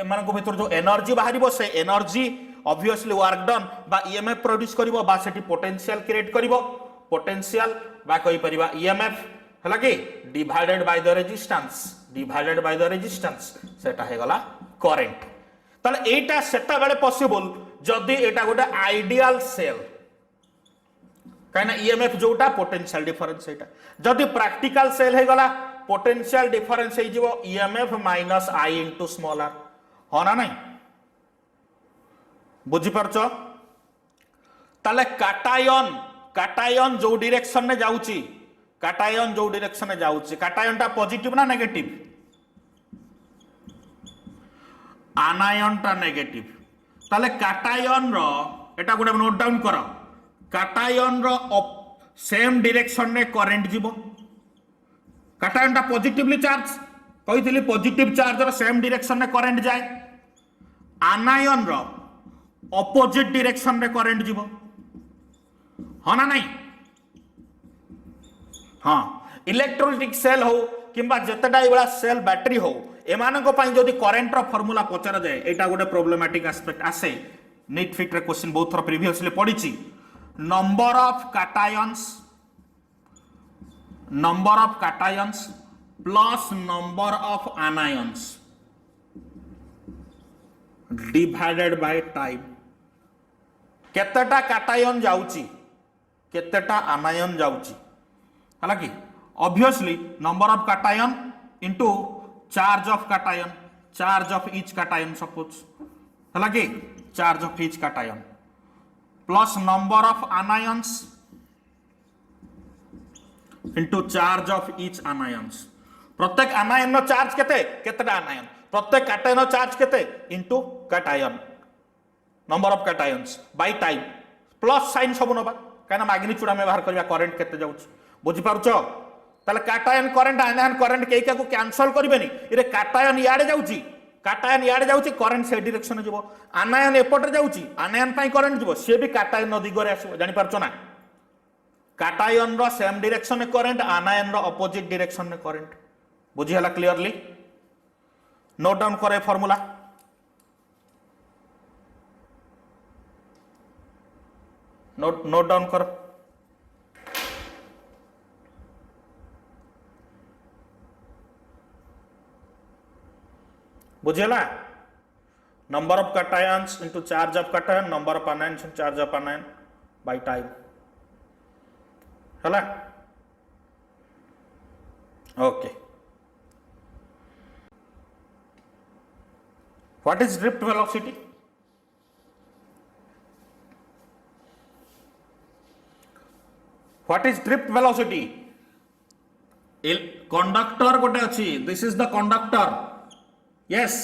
एमान को भीतर जो एनर्जी बाहरिबो से एनर्जी ऑब्वियसली वर्क डन बा ईएमएफ प्रोड्यूस करिवो बा सेठी पोटेंशियल क्रिएट करिवो पोटेंशियल बा कहि परिबा ईएमएफ हला कि डिवाइडेड बाय द रेजिस्टेंस सेटा हे गला करंट ताले एटा सेटा बेले पॉसिबल जदी एटा गोटे आइडियल सेल कहना ईएमएफ जोटा पोटेंशियल डिफरेंस एटा जदी प्रैक्टिकल सेल हे गला पोटेंशियल डिफरेंस हे जीवो EMF minus I into small R हो ना नहीं बुझी परछ ताले काटायन जो डायरेक्शन में जाउची काटायन टा पॉजिटिव ना नेगेटिव आनायन टा नेगेटिव ताले काटायन रो एटा गुडे नोट डाउन करो काटायन रो सेम डायरेक्शन में करंट जीवो काटायन टा पॉजिटिवली चार्ज कहितली पॉजिटिव चार्ज रो सेम डायरेक्शन में करंट जाए आनायन रो ऑपोजिट डायरेक्शन में करंट जीवो हाँ ना नहीं हाँ इलेक्ट्रोलिटिक सेल हो किंबा जतटा एबला सेल बैटरी हो एमानक पई जदी करंट रो फार्मूला पचरा जाए एटा गोटे प्रॉब्लमैटिक एस्पेक्ट आसे नीट फिट रे क्वेश्चन बहुत थोड़ा प्रीवियसली पढ़ी number of cations plus number of anions divided by time केतेटा कैटायन जाउची केतेटा आनायन जाउची हला कि obviously number of cation into charge of each cation suppose हला कि charge of each cation plus number of anions into charge of each anions प्रत्येक आनायन नो चार्ज केतेटा आनायन प्रत्येक कैटायन नो चार्ज केते into cation number of cations by time plus sign सब नबा काना मैग्नीट्यूड में बाहर करबा करंट केते जाउछ बुझि पारुछ ताले काटायन करंट आनायन करंट केई का को कैंसल करबेनी इरे काटायन याडे जाउची काटायन याडे जाउची करंट से डायरेक्शन जीवो आनायन एपटर जाउची आनायन पई करंट जीवो से भी काटायन दिगरे आसो जानि परछो ना काटायन रो सेम डायरेक्शन में करंट आनायन रो अपोजिट डायरेक्शन में करंट बुझी हला क्लियरली नोट डाउन करे फार्मूला नोट डाउन कर बुझेला number of cations into charge of cation number of anions into charge of anion by time हला okay what is drift velocity what is drift velocity conductor गोटे अच्छी this is the conductor yes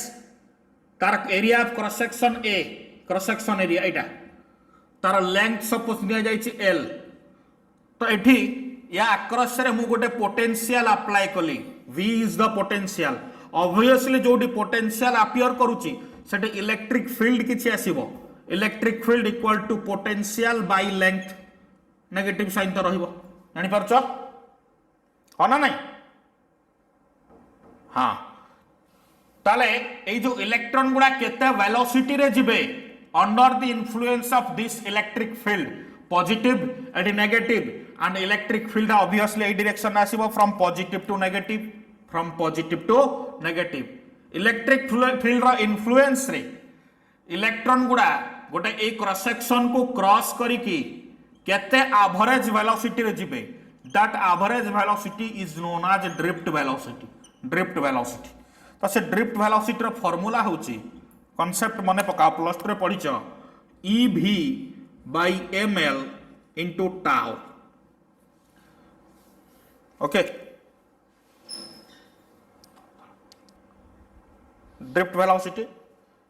तार एरिया ऑफ क्रॉस सेक्शन ए क्रॉस सेक्शन एरिया एटा तार लेंथ सपोज दिया जाइछि एल तो एठी या अक्रॉस रे मु गोटे पोटेंशियल अप्लाई कली v is the potential obviously जोडी पोटेंशियल अपियर करूची सेटे इलेक्ट्रिक फील्ड किछि आसीबो electric field equal to potential by length negative sign तो रहिबो जानि परछो हो ना नहीं हां ताले ए जो इलेक्ट्रॉन गुडा केते वेलोसिटी रे जिबे under the influence of this electric field positive end negative and electric field obviously a direction आसीबो from positive to negative electric field रो influence रे इलेक्ट्रॉन गुडा गोटे ए क्रॉस सेक्शन को क्रॉस करी की केते एवरेज वेलोसिटी रे जिबे that average velocity is known as drift velocity तो से ड्रिफ्ट वेलोसिटी रो फार्मूला होची कांसेप्ट मने पका प्लस 2 रे पढिछ ev by ml into tau okay drift velocity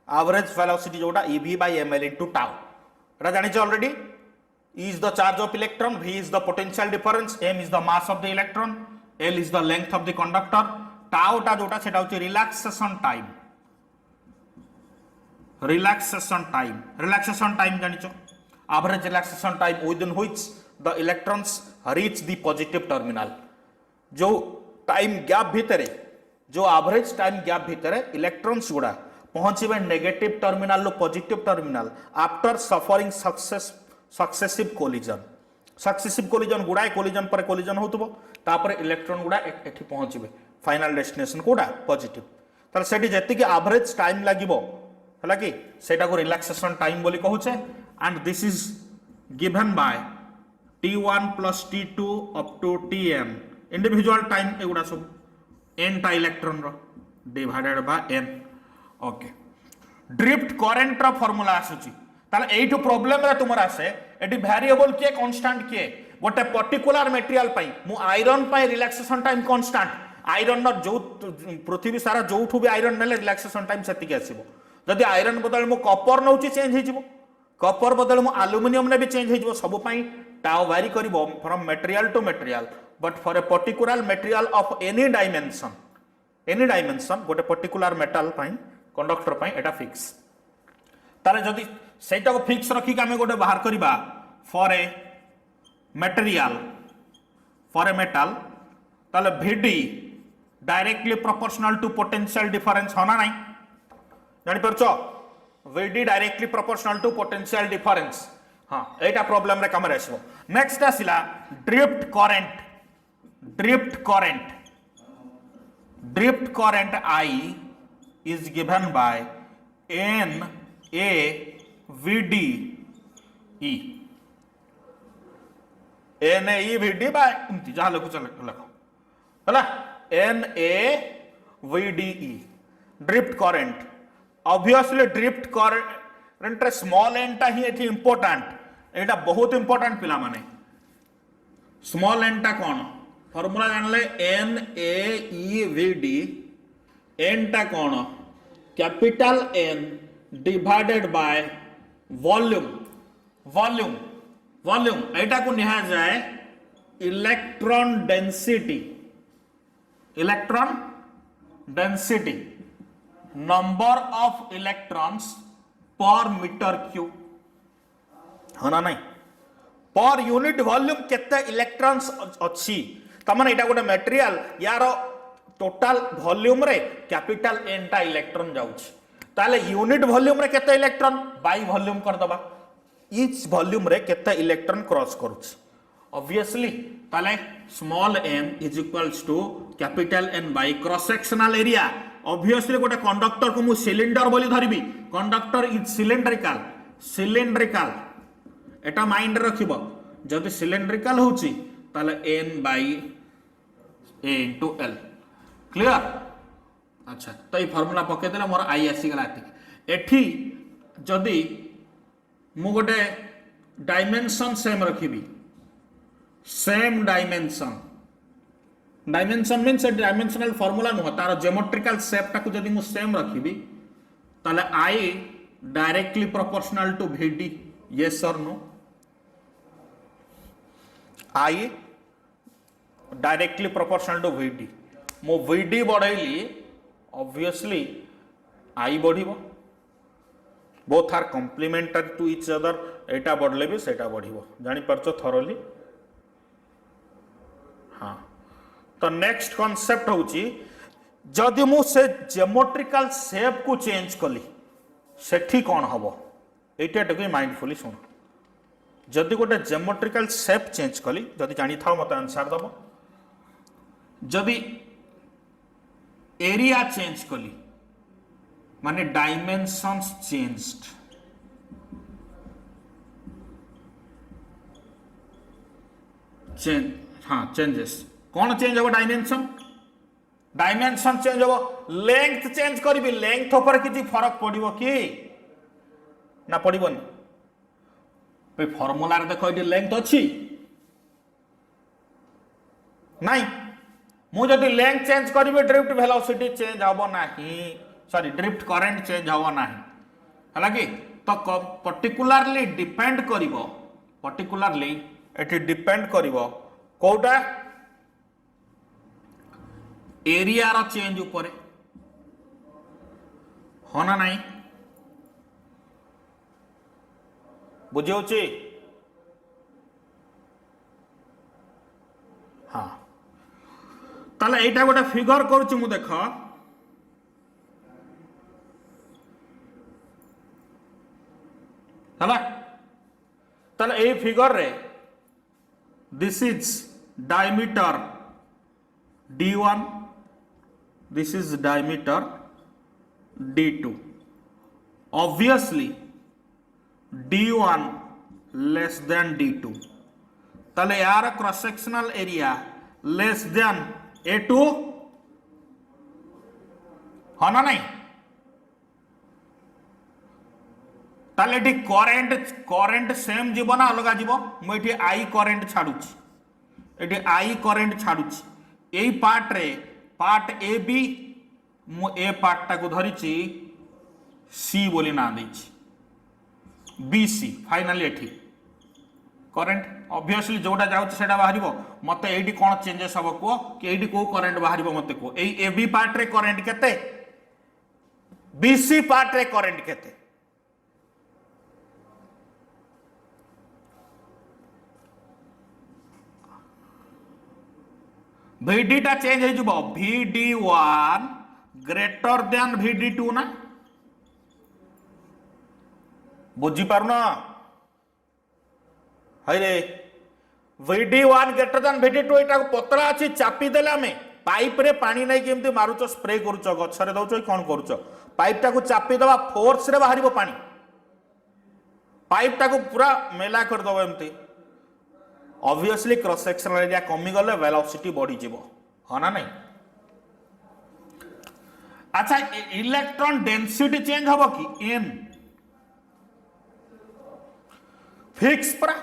average velocity जोटा ev by ml into tau एटा जानि छ already E is the charge of electron, V is the potential difference, M is the mass of the electron, L is the length of the conductor, tau टा जोटा सेटा होची रिलैक्सेशन टाइम जानि छ average relaxation time within which the electrons reach the positive terminal जो टाइम गैप भितरे जो एवरेज टाइम गैप भितरे इलेक्ट्रॉन्स गुडा पहुंचबे नेगेटिव टर्मिनल लो positive terminal after suffering successive collision गुडा कोलिजन पर कोलिजन होतबो तापर इलेक्ट्रॉन गुडा एठी पहुंचबे फाइनल डेस्टिनेशन कोडा पॉजिटिव तार सेठी जेति कि एवरेज टाइम लागिबो हला कि सेटा को रिलैक्सेशन टाइम बोली कहूचे and this is given by t1 plus t2 up to tn individual time एगुड़ा सब n टा इलेक्ट्रॉन रो divided by n okay drift current रो फार्मूला आसुची ताले एठो प्रॉब्लम रे तुमर आसे एटी वेरिएबल के कांस्टेंट के गोटे पर्टिकुलर मटेरियल पई मु आयरन पई रिलैक्सेशन टाइम कांस्टेंट आयरन न जो पृथ्वी सारा जोठु भी आयरन नेले रिलैक्सेशन टाइम सेति के आसीबो जदि आयरन बदल मु कॉपर नउची चेंज हे जिवो कॉपर बदल मु एल्युमिनियम ने भी चेंज हे जिवो सब पई टाउ वेरी करिवो from material to material but for a particular material of any dimension गोटे पर्टिकुलर मेटल पई कंडक्टर पई एटा फिक्स ताले जदि सेटा को फिक्स रखी के हमें गोटे बाहर करिबा फॉर ए मेटल ताले Vd directly proportional to potential difference होना नहीं जानि परछो Vd directly proportional to potential difference हाँ एटा प्रॉब्लम रे कमरे आसबो नेक्स्ट आसिला drift current I is given by NaVd E NaVd by इमती जहाँ लिखो हला NaVd E drift current obviously drift current रे स्मॉल n टा ही एठी इंपोर्टेंट एटा बहुत इंपोर्टेंट पिला माने स्मॉल n टा कोन फार्मूला जानले NaEVd n टा कोन capital N divided by volume एटा को निहा जाए electron density electron density number of electrons per metre cube है ना नहीं पर यूनिट वॉल्यूम केते इलेक्ट्रॉन्स अच्छी तमाने एटा गोटे मटेरियल यार टोटल वॉल्यूम रे कैपिटल एन टा इलेक्ट्रॉन जाउछि ताले यूनिट वॉल्यूम रे केते इलेक्ट्रॉन बाई वॉल्यूम कर दबा ईच वॉल्यूम रे केते इलेक्ट्रॉन क्रॉस करूछि ऑब्वियसली ताले small m is equals to capital N by cross sectional area obviously गोटे कंडक्टर को मु सिलिंडर बोली धरिबी कंडक्टर इज सिलिंड्रिकल एटा माइंड रखिबो जदि सिलिंड्रिकल होउची ताले n बाई a into l क्लियर अच्छा तो ये फॉर्मूला पके देला मोर आई आसी गला एठी जदि मु गोटे डायमेंशन सेम रखिबी same dimension means dimensional formula नुह तार ज्योमेट्रिकल शेप टाकू जदि मु सेम रखिबी ताले I directly proportional to vd yes or no I directly proportional to vd मो vd बढ़ाइली ऑब्वियसली आई बढ़िबो both are complementary to each other एटा बढ़ले भी सेटा बढ़िबो जानि परचो थरोली हाँ तो नेक्स्ट कॉन्सेप्ट होची जदि मु से ज्योमेट्रिकल शेप को चेंज कली सेठी कौन हबो एटा टके माइंडफुली सुन जदि गोटे ज्योमेट्रिकल शेप चेंज कली जदि जानि थाओ मते आंसर दबो जदि एरिया चेंज कली माने डायमेंशंस चेंज्ड हाँ चेंजेस कौन चेंज हो डायमेंशन चेंज हो लेंथ चेंज करी लेंथ ऊपर किसी फरक पड़ो कि ना पड़ोनी फॉर्मूला देख ये लेंथ अच्छी नाई मुझे लेंथ चेंज करी ड्रिफ्ट वेलोसिटी चेंज हम ना सॉरी ड्रिफ्ट करंट चेंज हम ना है कि तो पर्टिकुलरली डिपेंड करिवो पर्टिकुलरली एटी डिपेंड करिवो कोटा एरिया रो चेंज ऊपर हो ना नहीं बुझे हाँ ताले एटा गोटे फिगर करूची मु देख हला ताले ए फिगर रे this is diameter d1 this is diameter d2 obviously d1 less than d2 ताले यार cross sectional area less than a2 हाँ ना नहीं ताले एटी करंट सेम जीव ना अलग जीव मुझे आई करंट छाड़ुची एटी आई करंट छाड़ुची यही पार्ट रे पार्ट ए बी मु ए पार्ट टाको धरिची सी बोली ना देछि बी सी फाइनली एठी करंट ऑब्वियसली जोटा जाउछ सेटा बाहरिबो मते एठी कोन चेंजेस हबो को कि एठी को करंट बाहरिबो मते को एई ए बी पार्ट रे करंट केते बी सी पार्ट रे करंट केते VD टा चेंज हो जुबो VD1 ग्रेटर देन VD2 ना बुझी पारुना हाय रे VD1 ग्रेटर देन VD2 एटा पतला अछि चापी देला में पाइप रे पानी नै केमती मारुचो स्प्रे करूचो गछरे दउचो कोन करूचो पाइप टा को चापी दबा फोर्स रे बाहरिबो पानी पाइप टा को पूरा मेला कर दबो एमती ऑब्वियसली क्रॉस सेक्शनल एरिया कमी गले वेलोसिटी बढ़ी जीवो हाँ ना नहीं अच्छा इलेक्ट्रॉन डेंसिटी चेंज हबो कि एन फिक्स परा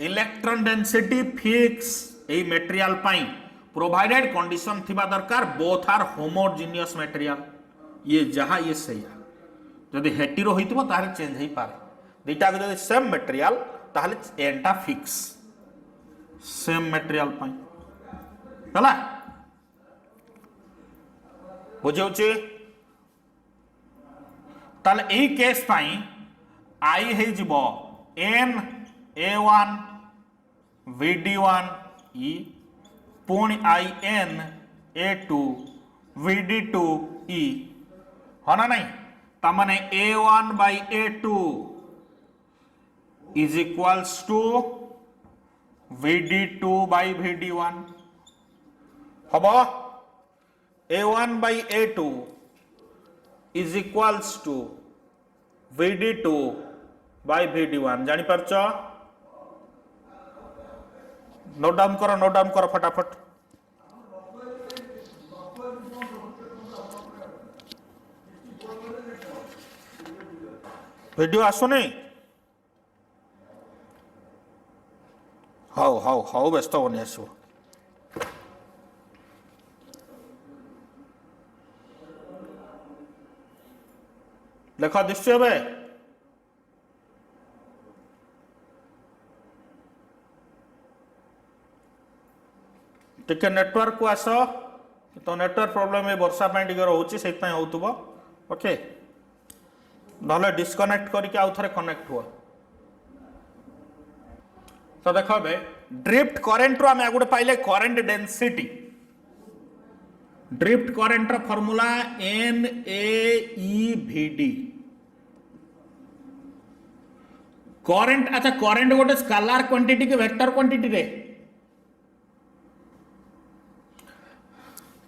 electron density fix a material pi provided condition थिबा दरकार बोथ आर होमोजेनियस मटेरियल ये जहां ये सही जदि हेटेरो होइतबो तारे चेंज होई पारे दुटा को जदि सेम मटेरियल ताहले एनटा फिक्स सेम मटेरियल पाई हला बुझे ताले एई केस पाई आई हे जिवो n a1 vd1 e पुणी आई n a2 vd2 e है ना नहीं तमाने a1 by a2 is equals to vd2 by vd1 हबो a1 by a2 is equals to vd2 by vd1 जानी परच नोट डाउन करो फटाफट वीडियो आसुनी हाउ व्यस्त होनी आसो लेखा दिशे हे टिके नेटवर्क को आस तो नेटवर्क प्रॉब्लम ये वर्षा टे रोचे से होतुबो ओके ना डिस्कनेक्ट करके आउ थे कनेक्ट हुआ तो देख ड्रिफ्ट करेन्ट रू आम गोटे पाइले करेन्ट डेंसिटी ड्रिफ्ट करेन्ट रो फॉर्मूला NaEVD करेन्ट अच्छा करेन्ट गोटे स्केलर क्वांटिटी के वेक्टर क्वांटिटी रे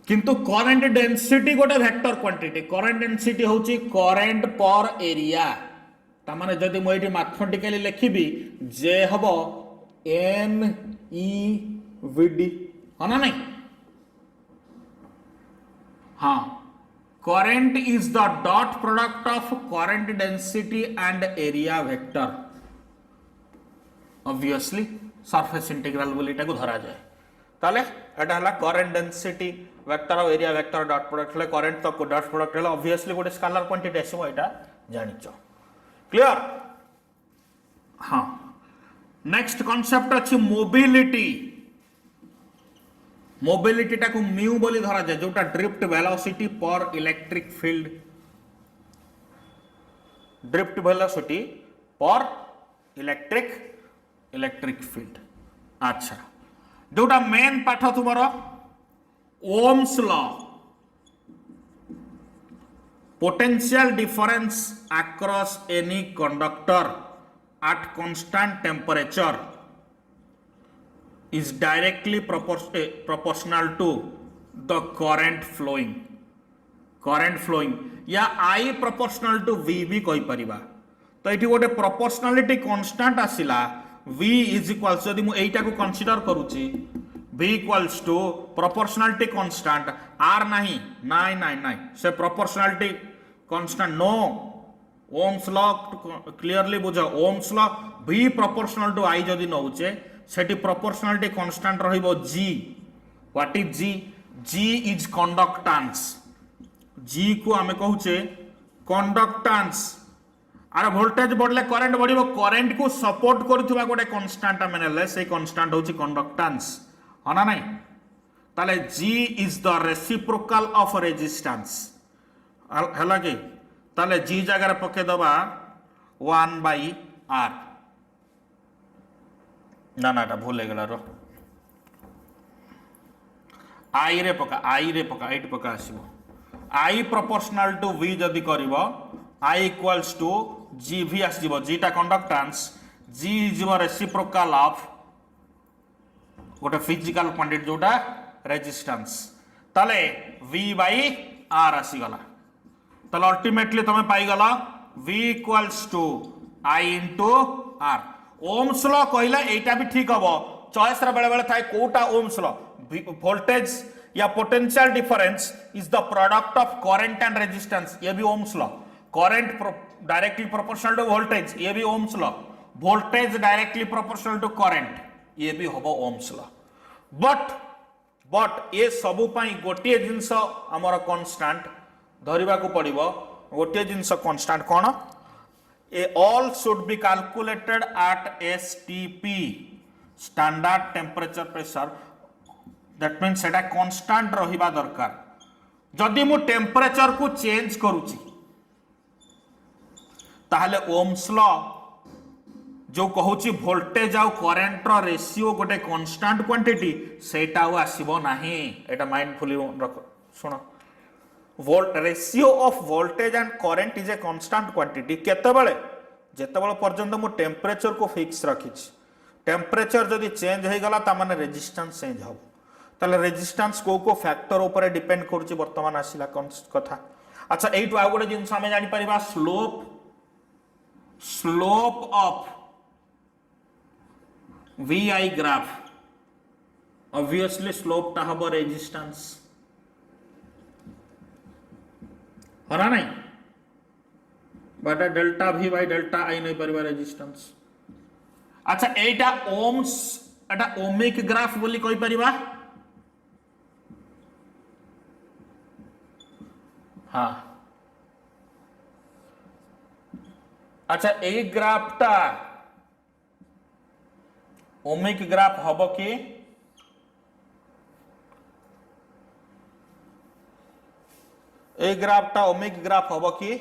किंतु करेन्ट डेंसिटी गोटे वेक्टर क्वांटिटी करेन्ट डेंसिटी होची करेन्ट पर एरिया तामाने जदि मो एटी मैथमेटिकली लिखिबी जे हबो NeVD है ना नहीं हाँ current is the dot product of current density and area vector obviously surface integral बोली को धरा जाए ताले एटा हला current density vector और area vector dot product ले current तो dot product ले obviously गोटे scalar quantity आसो एटा जानिचो क्लियर हाँ नेक्स्ट कॉन्सेप्ट अछि मोबिलिटी टाकू म्यू बोली धरा जाए जोटा drift velocity per electric field drift velocity per electric field अच्छा जोटा मेन पाठ तुमर Ohm's law potential difference across any conductor at constant temperature is directly proportional to the current flowing या I proportional to V भी कहि परिबा तो एठी गोटे proportionality constant आसिला V is equals यदि मु एटा को कंसीडर करूची V equals to proportionality constant R नहीं से proportionality constant no Ohm's law clearly बुझ Ohm's law V proportional to I जदि नौचे सेठी प्रोपोर्शनलिटी कांस्टेंट रहिबो G what is G G is conductance G को आमे कहूचे कंडक्टेंस आरे वोल्टेज बढ़ले करंट बढ़िबो करंट को सपोर्ट करथुबा गोटे कांस्टेंट आमे नेले से कांस्टेंट होची कंडक्टेंस हना नहीं ताले G is the reciprocal of resistance हला के ताले G जगह पके दबा 1/R ना भूल गला रो I रे पका एट पका आसीबो I प्रोपोर्शनल टू V जदि करिवो I इक्वल्स टू GV आसीबो G टा conductance G is reciprocal of गोटे फिजिकल क्वांटिटी जोटा रेजिस्टेंस ताले V/R आसी गला तो अल्टीमेटली तुम पाईगल V equals to I into R Ohm's law कहला एटा भी ठीक हम चॉइस बेले बेले थाए कोटा ओम्स लॉ वोल्टेज या potential difference is the product of current and resistance ये भी Ohm's law current directly proportional to voltage ये भी Ohm's law voltage directly proportional to current ये भी हम ओम्स लॉ बट ये सबु पाई गोटे जिनस आमर कांस्टेंट धरिबा को पड़िबो गोटे जिनस कांस्टेंट कोन ए all should be calculated at STP standard temperature pressure that means सेटा कांस्टेंट रहिबा दरकार जदि मु टेम्परेचर को चेंज करूची ताहले ओम्स लॉ जो कहूची वोल्टेज आउ करंट रो रेशियो गोटे कांस्टेंट क्वांटिटी सेटा आउ आसीबो नाही। एटा माइंडफुली रख सुनो volt ratio of voltage and current is a constant quantity केतेबेले जेतेबेले पर्यंत मु टेम्परेचर को फिक्स रखिछि। टेम्परेचर जदि चेंज हो गला ता माने रेजिस्टेंस चेंज हो ताले रेजिस्टेंस को फैक्टर ऊपर डिपेंड करूची वर्तमान आसिला कथा। अच्छा एइटु आ गोटे जिंस हमें जानि परिबा slope of VI graph obviously slope टा हबो रेजिस्टेंस हरा नहीं बट डेल्टा V बाय डेल्टा I नहीं परिबा रेजिस्टेंस। अच्छा एटा ओम्स एटा ओमिक ग्राफ बोली कहि परिबा हाँ। अच्छा ए ग्राफटा ओमिक ग्राफ हब कि ए ग्राफटा ओमिक ग्राफ हब कि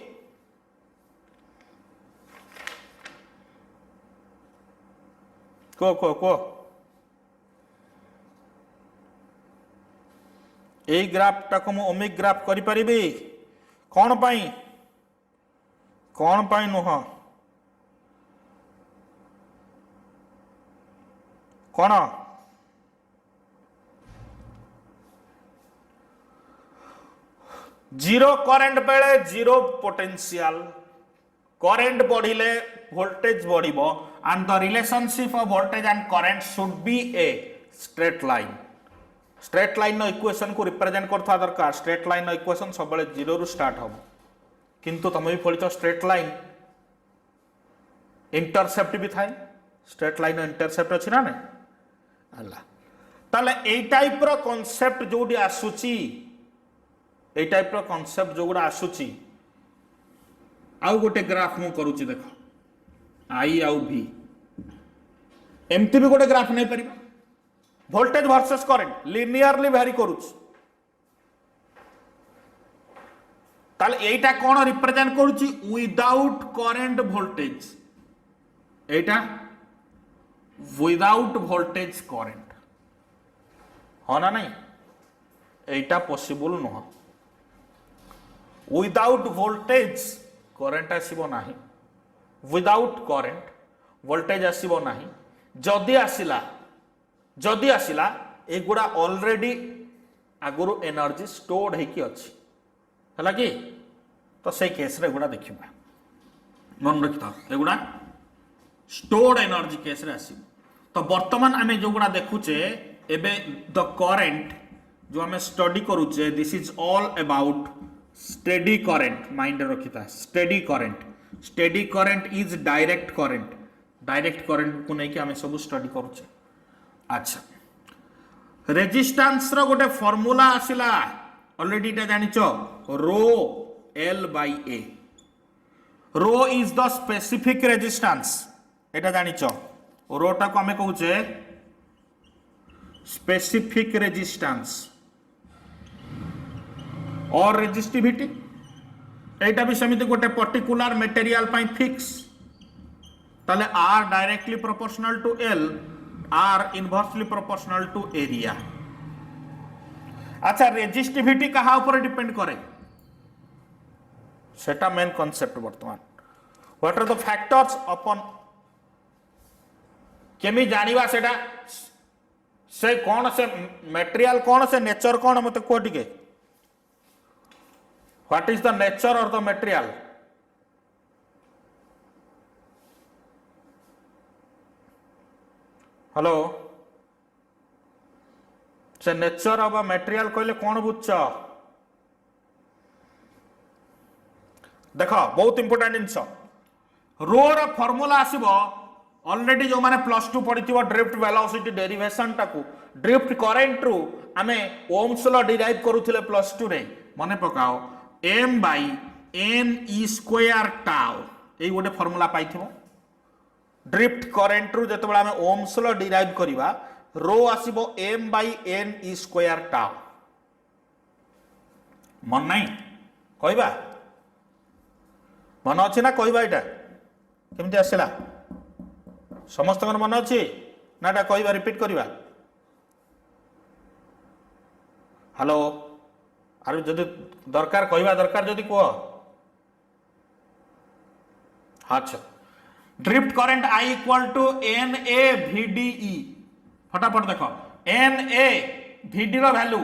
को ए ग्राफटा को मु ओमिक ग्राफ करि परिबी कौन पाई नुह कौन जीरो करंट बेले जीरो पोटेंशियल करंट बढ़िले वोल्टेज बढ़िबो and the relationship of voltage and current should be a straight line. Straight line equation को रिप्रेजेंट करथा दरकार। स्ट्रेट लाइन इक्वेशन सब बेले जीरो रु स्टार्ट हो किंतु तुम भी पढ़ी स्ट्रेट लाइन इंटरसेप्ट भी थाए। स्ट्रेट लाइन इंटरसेप्ट अच्छी ना नहीं ताले ए टाइप रो कांसेप्ट जोडी आसुची ए टाइप रो कांसेप्ट जोगुडा आसुची आउ गोटे ग्राफ मु करूची देखो I आउ V एमती भी गोटे ग्राफ नहीं परिबा voltage versus current linearly vary करूची ताले एटा कोन रिप्रेजेंट करूची विदाउट करंट वोल्टेज एटा विदाउट वोल्टेज करंट हाँ ना नहीं एटा पॉसिबल नुह विदाउट वोल्टेज करंट आसीबो नाही विदाउट करंट वोल्टेज आसीबो नाही जदि आसिला एगुड़ा ऑलरेडी आगुरु एनर्जी स्टोर्ड हेकी अछि हला कि तो से केस रे एगुड़ा देखिबा मन रखिता एगुड़ा स्टोर्ड एनर्जी केस रे आसीबो। तो वर्तमान आमे जोगुड़ा देखुचे एबे द करंट जो आमे स्टडी करूचे this is all about steady current mind रखिता steady current is direct current को नहीं कि आमे सब स्टडी करूचे। अच्छा रेजिस्टेंस रो गोटे फार्मूला आसिला ऑलरेडी टा जानिचो rho L by A rho is the specific resistance एटा जानिचो रो टा को हमें कहूचे स्पेसिफिक रेजिस्टेंस और रेजिस्टिविटी एटा भी समिति गोटे पर्टिकुलर मटेरियल पाई फिक्स ताले R directly proportional to L R inversely proportional to area. अच्छा रेजिस्टिविटी कहा ऊपर डिपेंड करे सेटा मेन कॉन्सेप्ट वर्तमान what are the factors upon केमी जानिबा सेटा से कौन से मटेरियल कौन से नेचर कौन मते को टिके व्हाट इज द नेचर और द मटेरियल हेलो से नेचर ऑफ मटेरियल कहले कौन बुझ देख बहुत इंपोर्टेंट जिनस रो रो फॉर्मूला आसीबो ऑलरेडी जो माने +2 पढ़िथिबो ड्रिफ्ट वेलोसिटी डेरिवेशन टाकू ड्रिफ्ट करंट रु आमे ओम्स लॉ डिराइव करूथिले +2 रे माने पकाओ m by n e square tau एई गोटे फार्मूला पाइथिबो ड्रिफ्ट करंट रु जतबेला आमे ओम्स लॉ डिराइव करिवा रो आसीबो m by n e square tau मन नहीं कहवा मन अच्छी ना कहवा यहाँ केमती आसला समस्त मन अच्छी ना एटा कहवा रिपीट करवा हेलो अरे जदि दरकार कहवा दरकार जदि कह अच्छा drift current I equal to N A भी डी ई फटाफट देख एन ए भी D value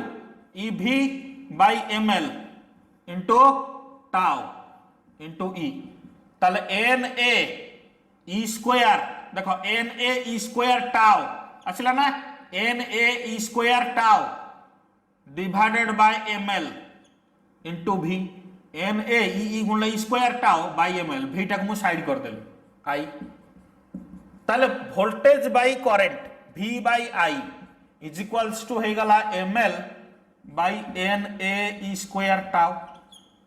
E V by m l into tau into e ताले एन ए ई स्क्वायर देख n A e square tau आसला ना n A e square tau divided by m l into V n A e गुणले e square tau by m l V टाक मु साइड कर देलु आई ताले voltage by current V by I is equals to हे गला m l by n A e square tau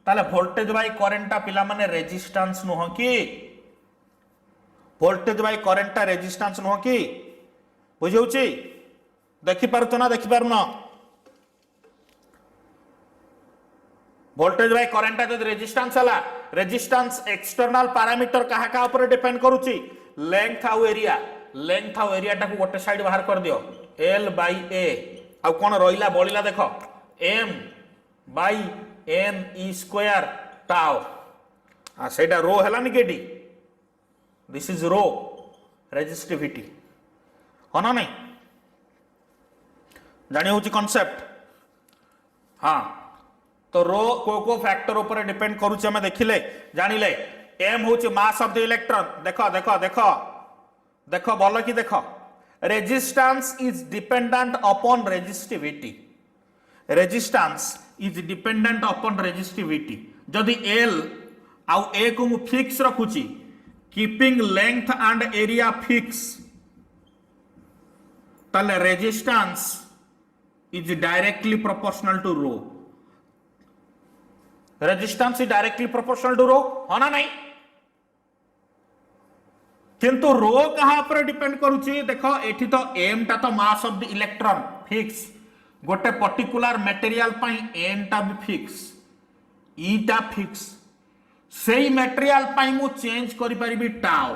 ताले वोल्टेज बाय करंट टा पिला माने रेजिस्टेंस नुह कि वोल्टेज बाय करंट टा रेजिस्टेंस नुह कि बुझौची देखि पारतो ना देखि पारु ना वोल्टेज बाय करंट जो रेजिस्टेंस हला रेजिस्टेंस एक्सटर्नल पैरामीटर कहा का ऊपर डिपेंड करूची लेंथ आउ एरिया टाको गोटे साइड बाहर कर दियो L बाय A आ कोन रहिला बळिला देखो M by N E square tau आ सेटा रो हला नि केडी दिस इज रो रेजिस्टिविटी होना नहीं जानी होची कांसेप्ट हाँ तो रो को फैक्टर ऊपर डिपेंड करूचे हमें देखिले जानिले एम होची मास ऑफ द इलेक्ट्रॉन देखो देखो देखो देखो बोलो कि देखो resistance is dependent upon resistivity जदि एल आउ ए को मु फिक्स रखुची keeping length and area fix ताले resistance is directly proportional to rho resistance is directly proportional to rho होना नहीं किंतु रो कहा पर डिपेंड करूची देखो एठी तो एम टा तो mass of the electron fix गोटे पर्टिकुलर मटेरियल पाई एन टा भी फिक्स ई टा फिक्स सेही मटेरियल पाई मु चेंज करि परिबी टाउ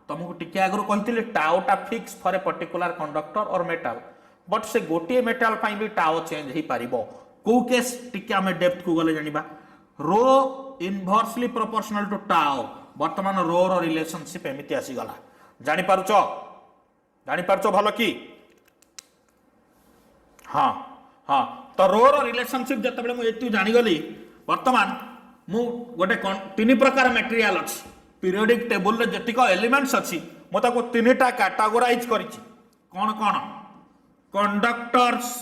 तुमको टिके आगरो कहितले टाउ टा fix for a particular conductor और मेटल बट से गोटे मेटल पाई भी टाउ चेंज ही पारिबो को केस टिके हमें डेप्थ को गले जानिबा रो इनवर्सली प्रोपोर्शनल टू टाउ वर्तमान रो रो रिलेशनशिप एमिति आसी गला जानि पारुचो भलो की हाँ हाँ तो रो रो रिलेशनशिप जते बेले मु एतु जानि गली वर्तमान मु गोटे तीन प्रकार मटेरियल अछि पीरियोडिक टेबल रे जतिक एलिमेंट्स अछि मु ताको तीनटा कैटेगराइज करिछि कोन कोन कंडक्टर्स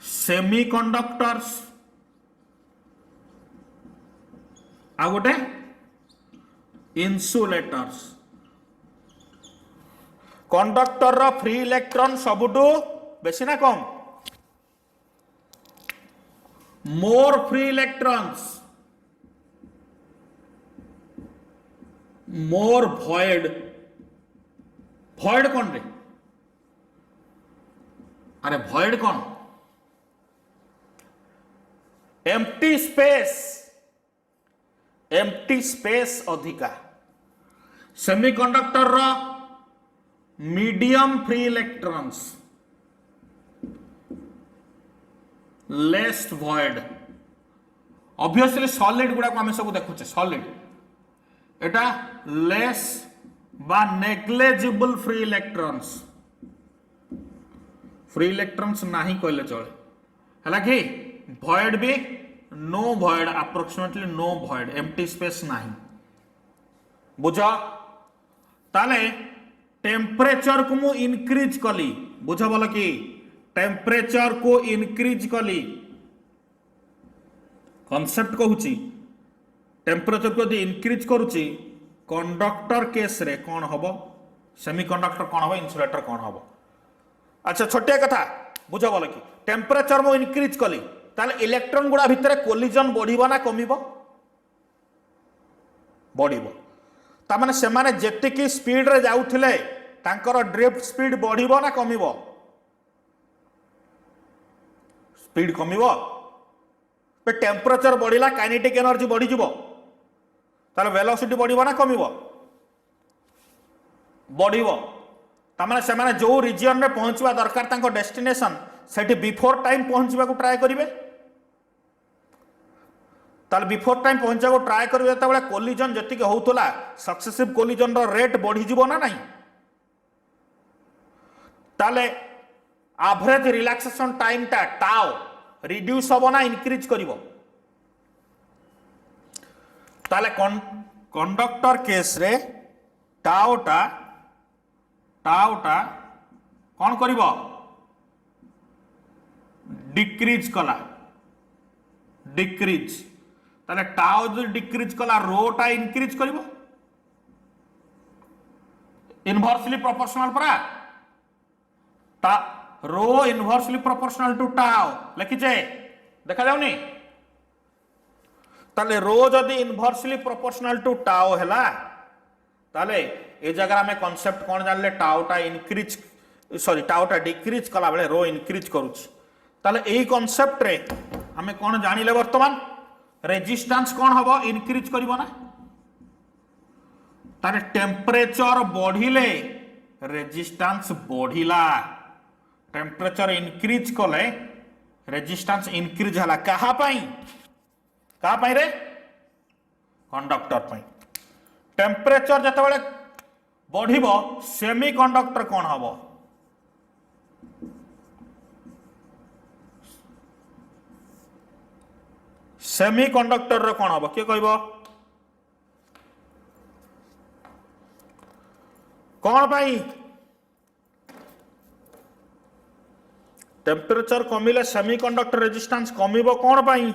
सेमीकंडक्टर्स आ गोटे इन्सुलेटर्स कंडक्टर रो फ्री इलेक्ट्रॉन सबुटू बेसी ना कम more free electrons more void कौन रे अरे void कौन एम्प्टी स्पेस अधिका सेमीकंडक्टर रो medium free electrons less void obviously solid गुडा को हमें सब देखुचे सॉलिड एटा लेस बा नेग्लेजिबल फ्री इलेक्ट्रॉन्स नाही कहले चले हला कि void भी no void approximately no void empty space नाही बुझ ताले टेम्परेचर को मु इंक्रीज कली बुझ बोल कि टेम्परेचर को इंक्रीज कली कॉन्सेप्ट कहूची टेम्परेचर को यदि इंक्रीज करूची कंडक्टर केस रे कौन हबो सेमीकंडक्टर कौन हबो इन्सुलेटर कौन हबो अच्छा छोटिया कथा बुझ बोल कि टेम्परेचर मु इंक्रीज कली ताले इलेक्ट्रॉन गुडा भितरे कोलिजन बढ़िबो ना कमिबो बढ़िबो ता माने से माने जेतिकी स्पीड रे जाउथिले तांकर ड्रिफ्ट स्पीड बढ़िबो ना कमिबो स्पीड कमिबो पे टेम्परेचर बढ़िला काइनेटिक एनर्जी बढ़ी जिवो ताले वेलोसिटी बढ़िबो ना कमिबो बढ़िबो तामाने सेमाने जो रीजन रे पहुंचवा दरकार तांको डेस्टिनेशन सेठी बिफोर टाइम पहुंचवा को ट्राई करिवे ताले बिफोर टाइम पहुंचा को ट्राई करिवे तबले कोलिजन जति के होउतला सक्सेसिव कोलिजन रो रेट बढ़ी जिवो ना नहीं ताले एवरेज रिलैक्सेशन टाइम टा टाउ रिड्यूस होबो ना इंक्रीज करिवो ताले कंडक्टर केस रे टाउ टा कौन करिवो डिक्रीज कला डिक्रीज ताले टाउ जो डिक्रीज कला रो टा इंक्रीज करिवो इनवर्सली प्रोपोर्शनल परा टा रो इनवर्सली प्रोपोर्शनल टू टाउ लिखिचे देखा जाउनी ताले रो जदि इनवर्सली प्रोपोर्शनल टू टाउ हैला ताले ए जगह में कॉन्सेप्ट कौन जानले टाउटा इंक्रीज सॉरी टाउटा डिक्रीज कला बेले रो इंक्रीज करूची ताले एही कॉन्सेप्ट रे हमें कौन जानिले वर्तमान रेजिस्टेंस कौन हबो इंक्रीज करिवो ना ताले टेम्परेचर बढ़िले रेजिस्टेंस बढ़िला टेम्परेचर इंक्रीज कले रेजिस्टेंस इंक्रीज हला कहा पाई रे कंडक्टर पाई टेम्परेचर जतबेले बढ़िबो सेमी कंडक्टर कौन हबो सेमी कंडक्टर रो कौन हबो के कहबो कौन पाई टेम्परेचर कमिले सेमी कंडक्टर रेजिस्टेंस कमिबो कौन पाई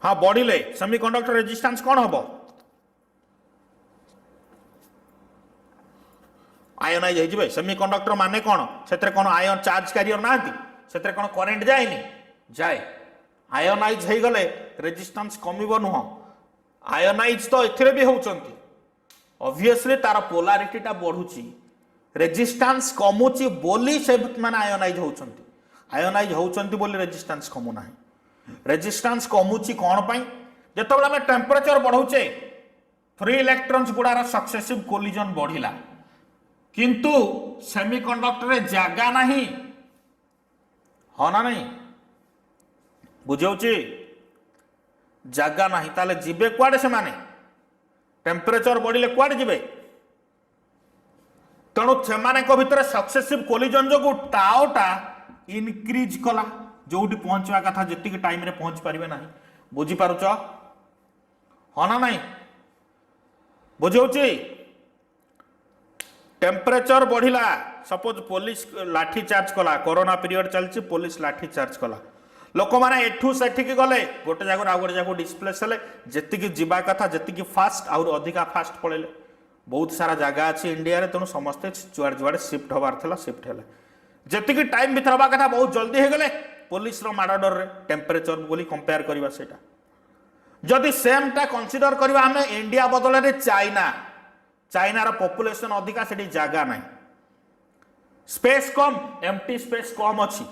हाँ बढ़िले सेमी कंडक्टर रेजिस्टेंस कौन हम आयोनाइज हो सेमी कंडक्टर माने कौन से कौन आयन चार्ज कैरियर ना से कौन करेन्ट जाए जाए आयोनाइज हो गले रेजिस्टेंस कमिबो नुह आयोनाइज तो एथिरे भी होउचंती ऑब्वियसली तार पोलारिटी टा बढ़ुची रेजिस्टेंस कमुची बोली से माने आयोनाइज होउचंती आयोनाइज होउचंती बोली रेजिस्टेंस कमु नाही रेजिस्टेंस कमुची कौन पाई जेतबेले हमें टेम्परेचर बढ़ाऊचे फ्री इलेक्ट्रॉन्स गुड़ार सक्सेसिव कोलिजन बढ़िला किंतु सेमीकंडक्टर रे जागा नहीं हाँ ना नहीं बुझाऊची जागा नहीं ताले जिबे कुआडे से माने टेम्परेचर बढ़िले कुआडे जिबे तेणु से भितर सक्सेसिव कोलिजन जो टाउटा इनक्रीज कला जोटी पहुंचवा कथा जी टाइम रे पहुंच पारे ना बुझी पारुच हाँ ना नहीं बुझे टेम्परेचर बढ़िला सपोज पुलिस लाठी चार्ज कला कोरोना पीरियड चलती पुलिस लाठी चार्ज कला लोक मैंने एठू सेठिकी गले गोटे जगह आउ गोटे जगह डिस्प्लेस हेले जी जीवा कथा जी फास्ट आउ अधिका फास्ट पड़े बहुत सारा जगह अच्छी इंडिया रे तेणु समस्ते जुआड़े जुआड़े शिफ्ट हबार था शिफ्ट है जी टाइम भीतर हवा कथा बहुत जल्दी हो गले पुलिस माड़ डर रे टेम्परेचर बोली कंपेयर करवा सेटा जदि सेम टा कंसीडर करवा हमें इंडिया बदल में चाइना रा पॉपुलेशन अधिका से जगह ना स्पेस कम एम्प्टी स्पेस कम अच्छी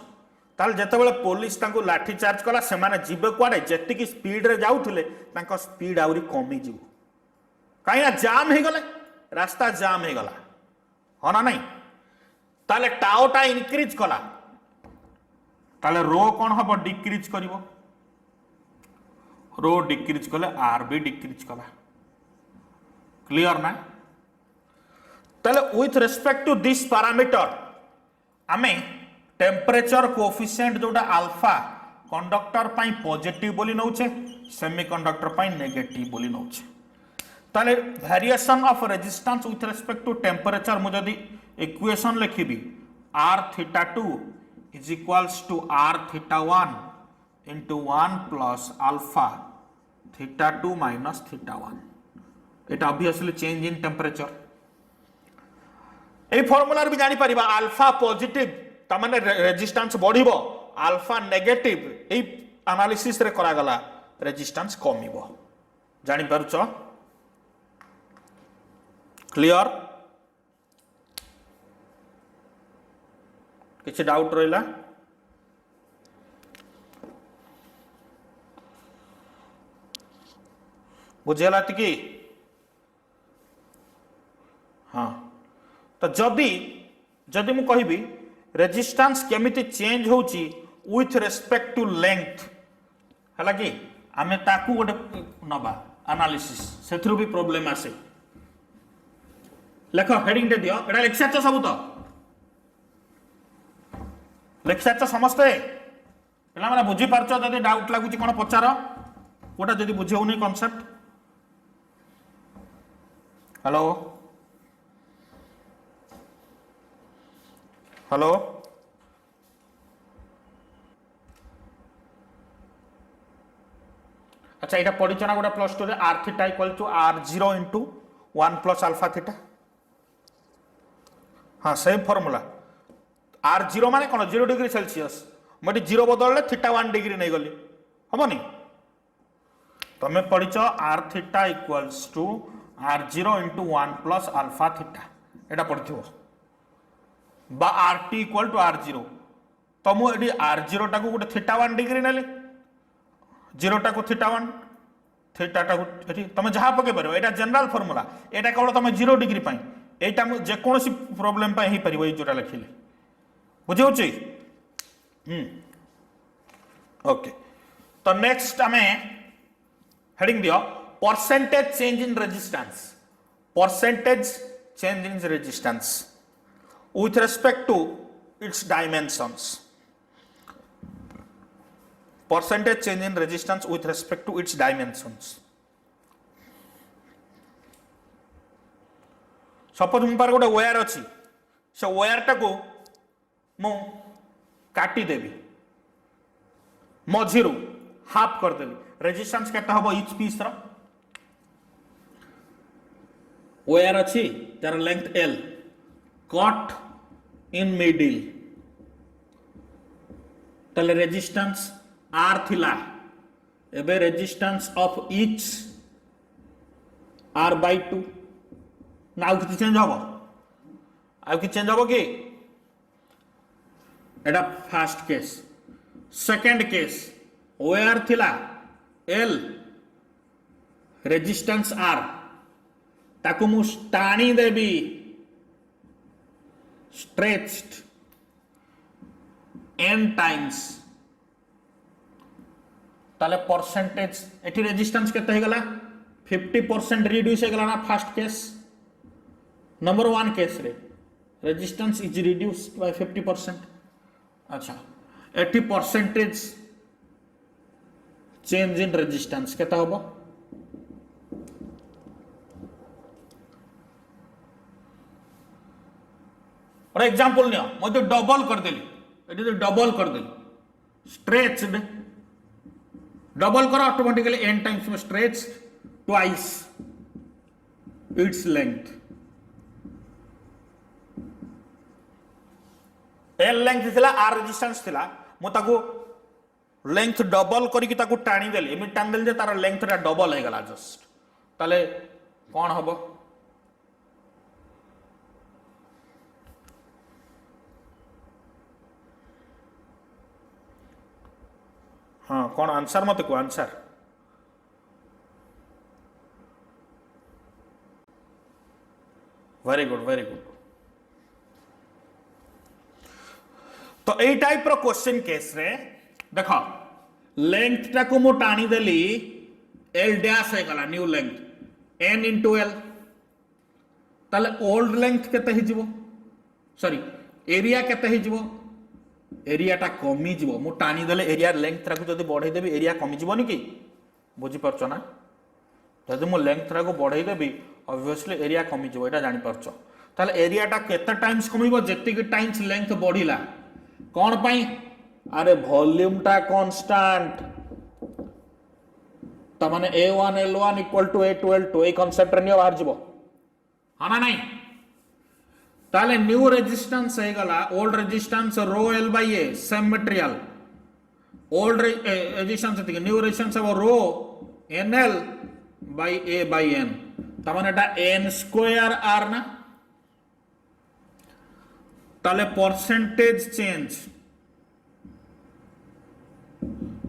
ताल जितेबाला पुलिस लाठी चार्ज कला से जीवे कुआडे जी स्पीड रे जाउथिले तांको स्पीड आउरी कमी जीव कहीं जाम हो गले रास्ता जाम हो गला हाँ ना नहीं ताले टाउटा इनक्रीज कला ताले रो कौन हम डिक्रीज कर रो डिक्रीज कले आर भी डिक्रीज कला क्लियर ना ताले with respect to this parameter आमे टेम्परेचर कोएफिशिएंट जोटा अल्फा कंडक्टर पाई पॉजिटिव बोली नौचे सेमीकंडक्टर पाई नेगेटिव बोली नौचे ताले variation of resistance with respect to temperature मु जदी इक्वेशन लिखिबी r θ2 is equals to r θ1 into 1 plus alpha θ2 minus θ1 it obviously change in temperature ए फॉर्मूला भी जानी परिबा अल्फा पॉजिटिव तमाने रेजिस्टेंस बढ़िबो अल्फा नेगेटिव ए एनालिसिस रे करा गला रेजिस्टेंस कमिबो जानि पारुचो क्लियर किसी डाउट रहा? बुझेगा टी? हाँ, तो जदि जदि मु कहबी रेजिस्टेंस केमिति चेंज होची विथ रेस्पेक्ट टू लेंथ हला कि आमे ताकू गोटे नबा एनालिसिस सेथरु भी प्रॉब्लम आसे। लेख हेडिंग दे दियो, एटा लिख साच सब तो लिख साच समस्ते पिला माने बुझी पारछ? जदि डाउट लागुची कोन पचार, कोटा जदि बुझे होनी कांसेप्ट। हेलो हेलो अच्छा, यहाँ पढ़ी ना गोटे प्लस टू रे R theta equal to R zero into 1 plus alpha theta. हाँ, सेम फॉर्मूला। आर जीरो माने कौन? 0 डिग्री सेल्सियस। मुझे 0 बदल थीटा 1 डिग्री नहीं गली हमनी। तुम पढ़ीच R theta equals to R zero into 1 plus alpha theta, यहाँ पढ़ी बा R T equal to R zero. तो मुझे आर जीरो टाक गोटे थीटा 1 डिग्री नेली, जीरो टाक थीटा 1, थीटा टाक तुम जहाँ पके पार, यहाँ जनरल फॉर्मूला। यहाँ केवल तुम 0 डिग्री पाई, यहाँ जेकोसी प्रॉब्लम हो पार जोटा लिखिले। बुझे? ओके, तो नेक्स्ट आम हेडिंग दियो percentage change in resistance. Percentage change in resistance with respect to its dimensions. Percentage change in resistance with respect to its dimensions. Suppose मो पार गोटे वायर अच्छी, से वायर टाक मु काटी देवी मझिरू हाफ करदेली, रेजिस्टेंस केते हबो इच पीस रो? वायर अच्छी तार length L, cut in middle, तले रेजिस्टेंस आर थिला, एबे resistance of each R by 2 ना आउ किछि चेंज हबो? आउ कि चेंज हबो कि? एटा first case. Second case wire थिला एल, रेजिस्टेंस आर, ताकू मु टाणी देबी stretched n times, ताले परसेंटेज एटी रेजिस्टेंस केते हे गला? 50% रिड्यूस हे गला ना फर्स्ट केस। नंबर 1 केस रे रेजिस्टेंस इज रिड्यूस्ड बाय 50%। अच्छा, eighty percentage change in resistance केते होबो? और एग्जांपल नियो, मुझे डबल कर देली, एटी तो डबल कर देली, स्ट्रेच्ड, डबल करो ऑटोमेटिकली n टाइम्स में stretch twice its length. L length थिला, आर रेजिस्टेंस थिला, मु ताको लेंथ डबल करिकि ताको टाणी देली, एमि टाणी देली जे तार लेंथ रा डबल हे गला जस्ट, ताले कोन हबो? हाँ, कौन आंसर मत को? Answer very good, very good. तो यही टाइप रो क्वेश्चन केस रे देख, लेंथ टा को मु टाणी देली, एल डैश है गला, new length N into L, ताले ओल्ड लेंथ केते ही जीवो? सॉरी, एरिया केते ही जीवो? एरिया टा कमी जीवो। मु टाणी देले एरिया लेंथ रा को जदी बढ़ाई देबी, एरिया कमी जीवोनी कि? बुझी परछो ना? जदी मु लेंथ रा को बढ़ाई देबी, ऑब्वियसली एरिया कमी जीवो, एटा जानि परछो। ताले एरिया टा केते टाइम्स कमिबो? जेतिकी टाइम्स लेंथ बढ़िला। कोन पई? अरे वॉल्यूम टा कांस्टेंट, त माने a1 l1 equal to a2 l2, ए कांसेप्ट रे नियो बाहर जीवो, हां ना? नहीं, ताले न्यू रेजिस्टेंस है गला, ओल्ड रेजिस्टेंस रो L by A, same material, old resistance है, न्यू रेजिस्टेंस है रो n L by A by n, तमाने एटा एन स्क्वायर आर ना? ताले percentage change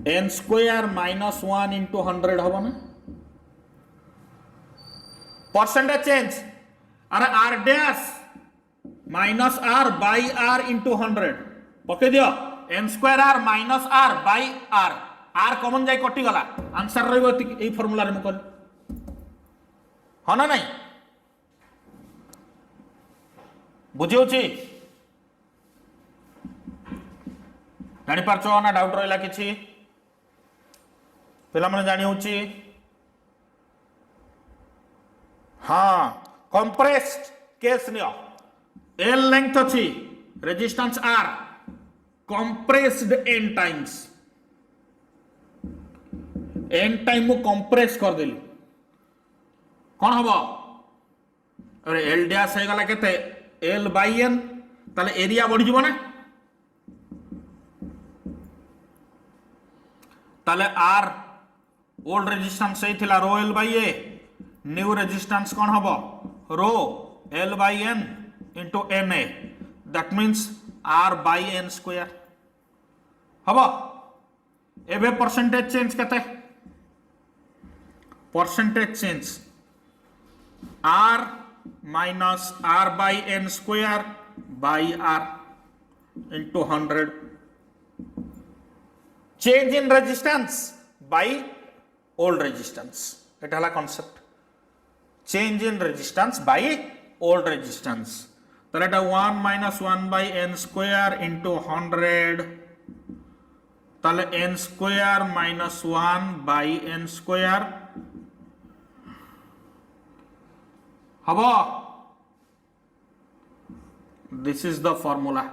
n square minus 1 into 100 हम ना परसेंटेज चेंज अरे r dash minus r by r into 100 पके दियो n square r minus r by r r common जाई कटि गला आंसर रहइबो ए फार्मूला रे म कर हो ना नहीं बुझियो छी जानी पारछो ना डाउट रहला किछि पिला माने जानी होची हाँ कंप्रेस्ड केस नियो L लेंथ अच्छी resistance R compressed n times n time मु कंप्रेस कर देली कौन हबो अरे L डैश हे गला केते L बाई n ताले एरिया बढ़ी जीवो ना ताले R ओल्ड रेजिस्टेंस सही थिला रो L by A new resistance कौन हबो रो L by n into Na that means R by n square हबो एबे परसेंटेज चेंज केते percentage change R minus R by n square by R into 100 change in resistance by old resistance एटा हला concept change in resistance by old resistance तो एटा 1 minus 1 by n square into 100 ताले n square minus 1 by n square हबो this is the formula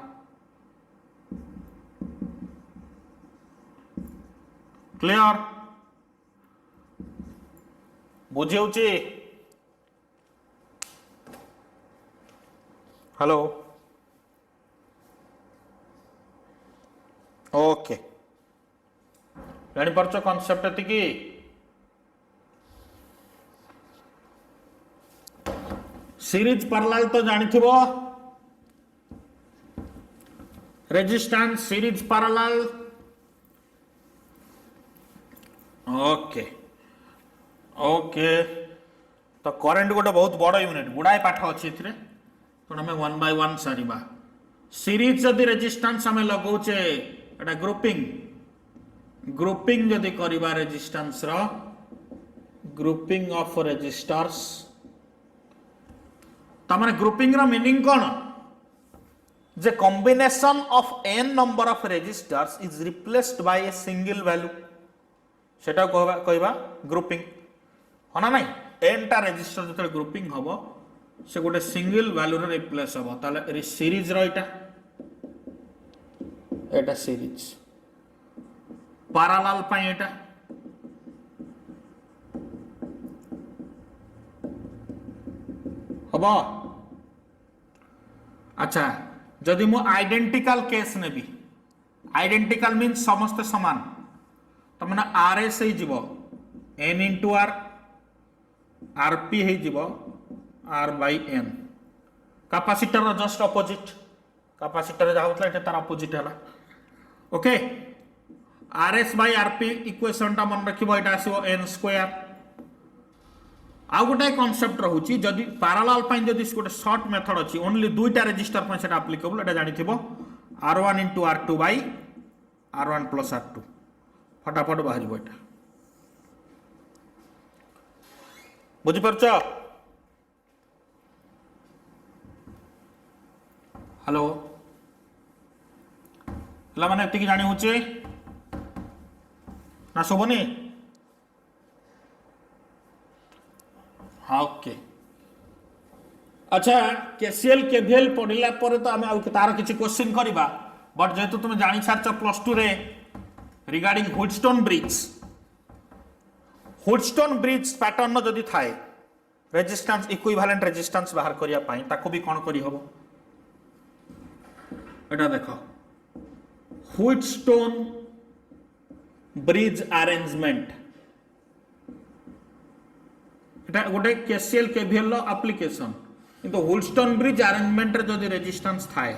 clear बुझे होची हेलो ओके जानी पारछो कांसेप्ट एतिकी सीरीज पैरेलल तो जानी थिबो resistance series parallel okay okay तो करंट गोटे बहुत बड़ यूनिट गुड़ाए पाठ अच्छी एथिरे तो हमें 1 by 1 सारिबा सीरीज जदि रेजिस्टेंस हमें लगौचे एटा ग्रुपिंग जदि करिबा रेजिस्टेंस रो ग्रुपिंग ऑफ रेजिस्टर्स तमाने ग्रुपिंग रो मीनिंग कोन जे combination of n number of resistors is replaced by a single value सेटा कहबा ग्रुपिंग होना नहीं n टा रेजिस्टर जते ग्रुपिंग हबो से गोटे सिंगल वैल्यू रे रिप्लेस हबो ताले सीरीज रो एटा सीरीज पैरेलल पई एटा हबो अच्छा जदि मु आइडेंटिकल केस नेबी आइडेंटिकल मीन्स समस्त समान तो माने RS ही जीवो n into R RP ही जीवो R by n capacitor just opposite capacitor जा होतला एटा तार ऑपोजिट हला okay RS by RP equation ता मन रखिबो एटा आसीबो n स्क्वायर आ गोटे कांसेप्ट रहउची जदि पैरेलल पई जदि गोटे शॉर्ट मेथड अछि ओनली दुईटा रेजिस्टर पई सेटा एप्लीकेबल एटा जानि थिबो R1 into R2 by R1 plus R2 फटाफट बाहरी एटा बुझि परछ हेलो हला माने एतिकी जानि होचे ना सोबनी हाँ ओके अच्छा केसीएल केवीएल पढ़िला पर तो आमे तार किछि क्वेश्चन करिबा बट जेतु तुम जानि सारछ प्लस 2 रे रिगार्डिंग व्हीटस्टोन ब्रिज पैटर्न जदि थाए रेजिस्टेंस इक्विवेलेंट रेजिस्टेंस बाहर करिया पाई ताको भी कोन करि हबो एटा देखो व्हीटस्टोन ब्रिज अरेंजमेंट एटा गोटे केसीएल केवीएल लो एप्लीकेशन किंतु व्हीटस्टोन ब्रिज अरेंजमेंट रे जदि रेजिस्टेंस थाए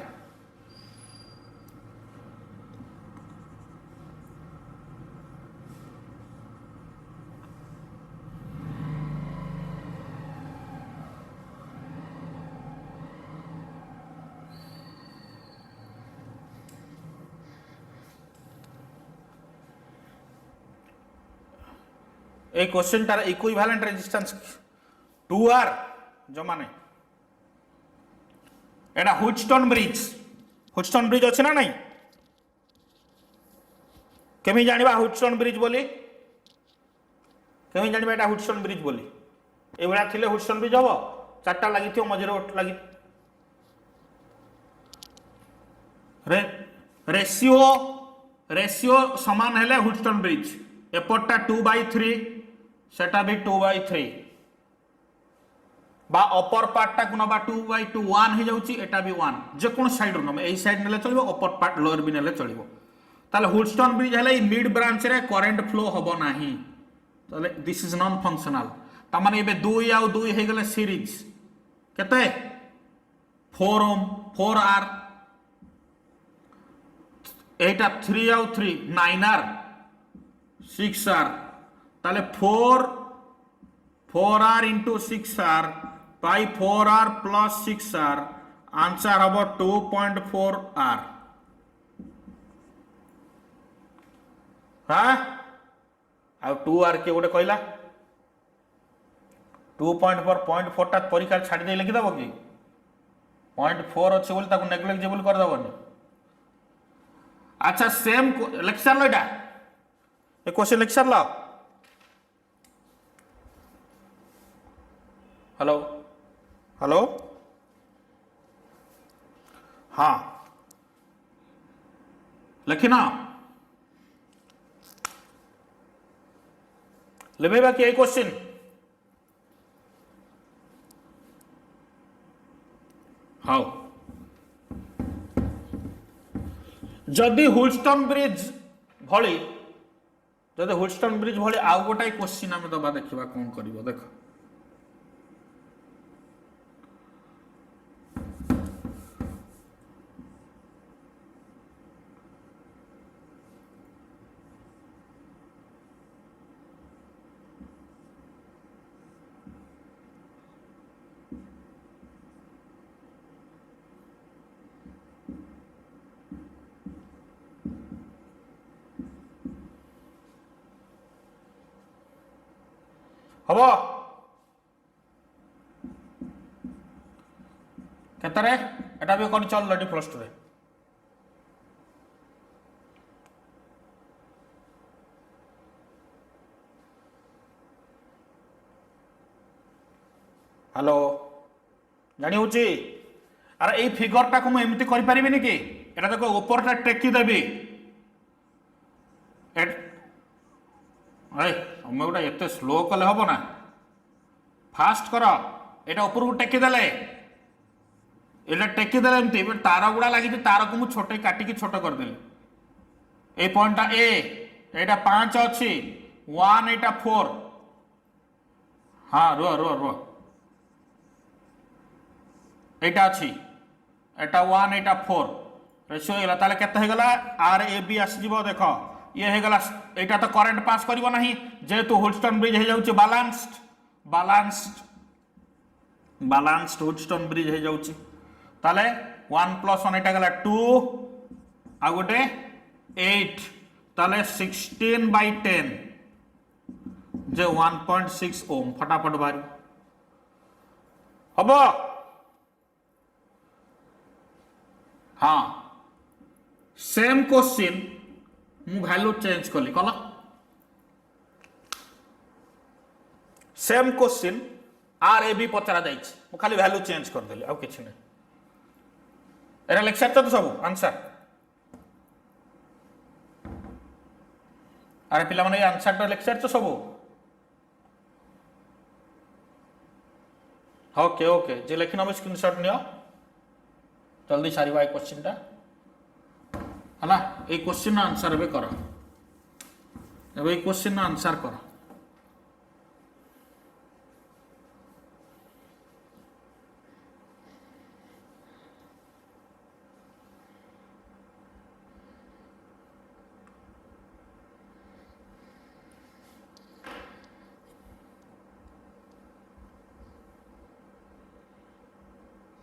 ए क्वेश्चन तार इक्विवेलेंट रेजिस्टेंस 2R जमा नहीं एटा हुडस्टोन ब्रिज अच्छे ना नहीं केमी जानिबा हुडस्टोन ब्रिज बोली केमी जानिबा एटा हुडस्टोन ब्रिज बोली ए बडा थिले हुडस्टोन ब्रिज हबो चारटा लागि थियो मझरे ओट लागि रेशियो समान हेले हुडस्टोन ब्रिज एपटा 2/3 सेटा भी 2/3 बा अपर पार्ट को नबा 2/2 1 हो जाउची एटा भी 1 जे कोन साइड रो नमे एई साइड नेले चलिबो अपर पार्ट लोअर भी नेले चलिबो ताले हुडस्टोन ब्रिज हेले मिड ब्रांच रे करंट फ्लो हबो नाही ताले दिस इज नॉन फंक्शनल ता माने एबे 2 आ 2 हे गेले सीरीज केते 4 ओम 4R एटा 3 आ 3 9R 6R ताले 4R into 6R by 4R plus 6R answer हम 2.4R हाँ आ 2R के गोटे कहला 2.4 0.4 टा परीक्षा छाड़ी दे लिखि दबो कि 0.4 अछि बोल ताको नेग्लिजिबल कर दबनी अच्छा सेम लेक्चर लो एटा ए क्वेश्चन लेक्चर लो हेलो हेलो हाँ लिखी ना लेबे बाकी ए क्वेश्चन हाँ जदि हुडस्टोन ब्रिज भली जदि हुडस्टोन ब्रिज भली आउ गोटाए क्वेश्चन आम दबा देखा कौन कर देख हम केतरे एटा भी कौन चल लडी प्लस 2 रे हेलो जानी होची अरे ए फिगर टा को एमती कर परिबिनी कि एटा देखो ऊपर टा टेकी देबी अरे हम गोटा एत स्लो कले हम ना फास्ट कर एटा ऊपर को टेकी देले एटा टेकी देले एमती तार गुड़ा लगी तार को मुझे छोटे काटिकी छोट कर देले ए पॉइंट ए एटा 5 अच्छी 1 एटा 4 हाँ रुह रुह रुह एटा अच्छी एटा 1 एटा 4 रेशियो हो गला ताले केते हो गला आर ए बी आसी जीवो देखो ये हो गला एटा तो करंट पास करिवो नाही जेतु हुडस्टोन ब्रिज हो जाउची बैलेंस्ड हुडस्टोन ब्रिज हो जाउची ताले 1 + 1 एटा गला 2 आ गोटे 8 ताले 16/10 जे 1.6 ओम फटाफट बारी हबो हाँ सेम क्वेश्चन मु वैल्यू चेंज कली कल same question R A B पचरा जाइए मु खाली वैल्यू चेंज कर देली आ किछि नै एरा लेक्चर तो सब आंसर अरे पिला माने आंसर तो लेक्चर तो सब ओके ओके जे लेखिन हम स्क्रीनशॉट नियो जल्दी सारी क्वेश्चन टा है ये क्वेश्चन आंसर भी कर क्वेश्चन आंसर कर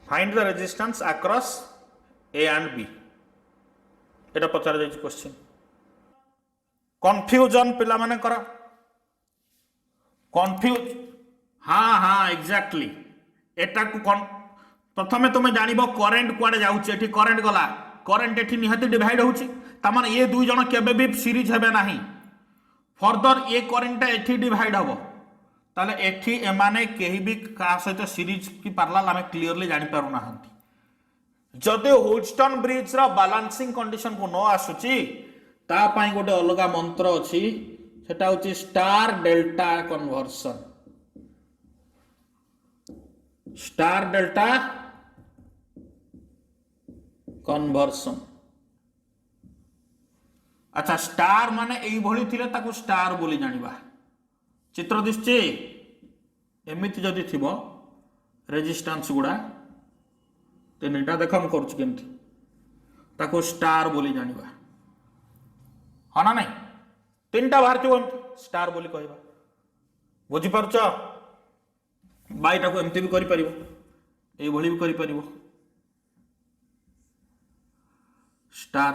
find the resistance across A and B एटा पचार जाइए क्वेश्चन कन्फ्यूजन पिला माने कर कन्फ्यूज हाँ हाँ एक्जाक्टली एटा को प्रथमे तुम जानिबो करेंट कुआडे जाउची एठी करेंट गला करेंट एठी निहाती डिवाइड होउची तामान ये दुई जण केबे भी सीरीज हेबे नाही फर्दर ये करेंट एठी डिवाइड हबो ताले एठी एमाने केही भी का सहित सीरीज की पार्लाल आमे क्लियरली जानि पारु नाहंती जदि ह्यूस्टन ब्रिज रा बैलेंसिंग कंडीशन को न आसुची ता पई गोटे अलगा मंत्र अछि सेटा होची star delta conversion star delta conversion अच्छा स्टार माने एई भली थिले ताको स्टार बोली जानिबा चित्र दिसचे एमिति जदि थिबो रेजिस्टेंस गुडा तीनटा देख हम करूँ केमती ताको स्टार बोली जानिबा हाँ ना नहीं तीनटा बाहर थी स्टार बोली कहबा बुझी पारुछ बाईटा को एमती भी करि परिबो एई भली भी करि परिबो स्टार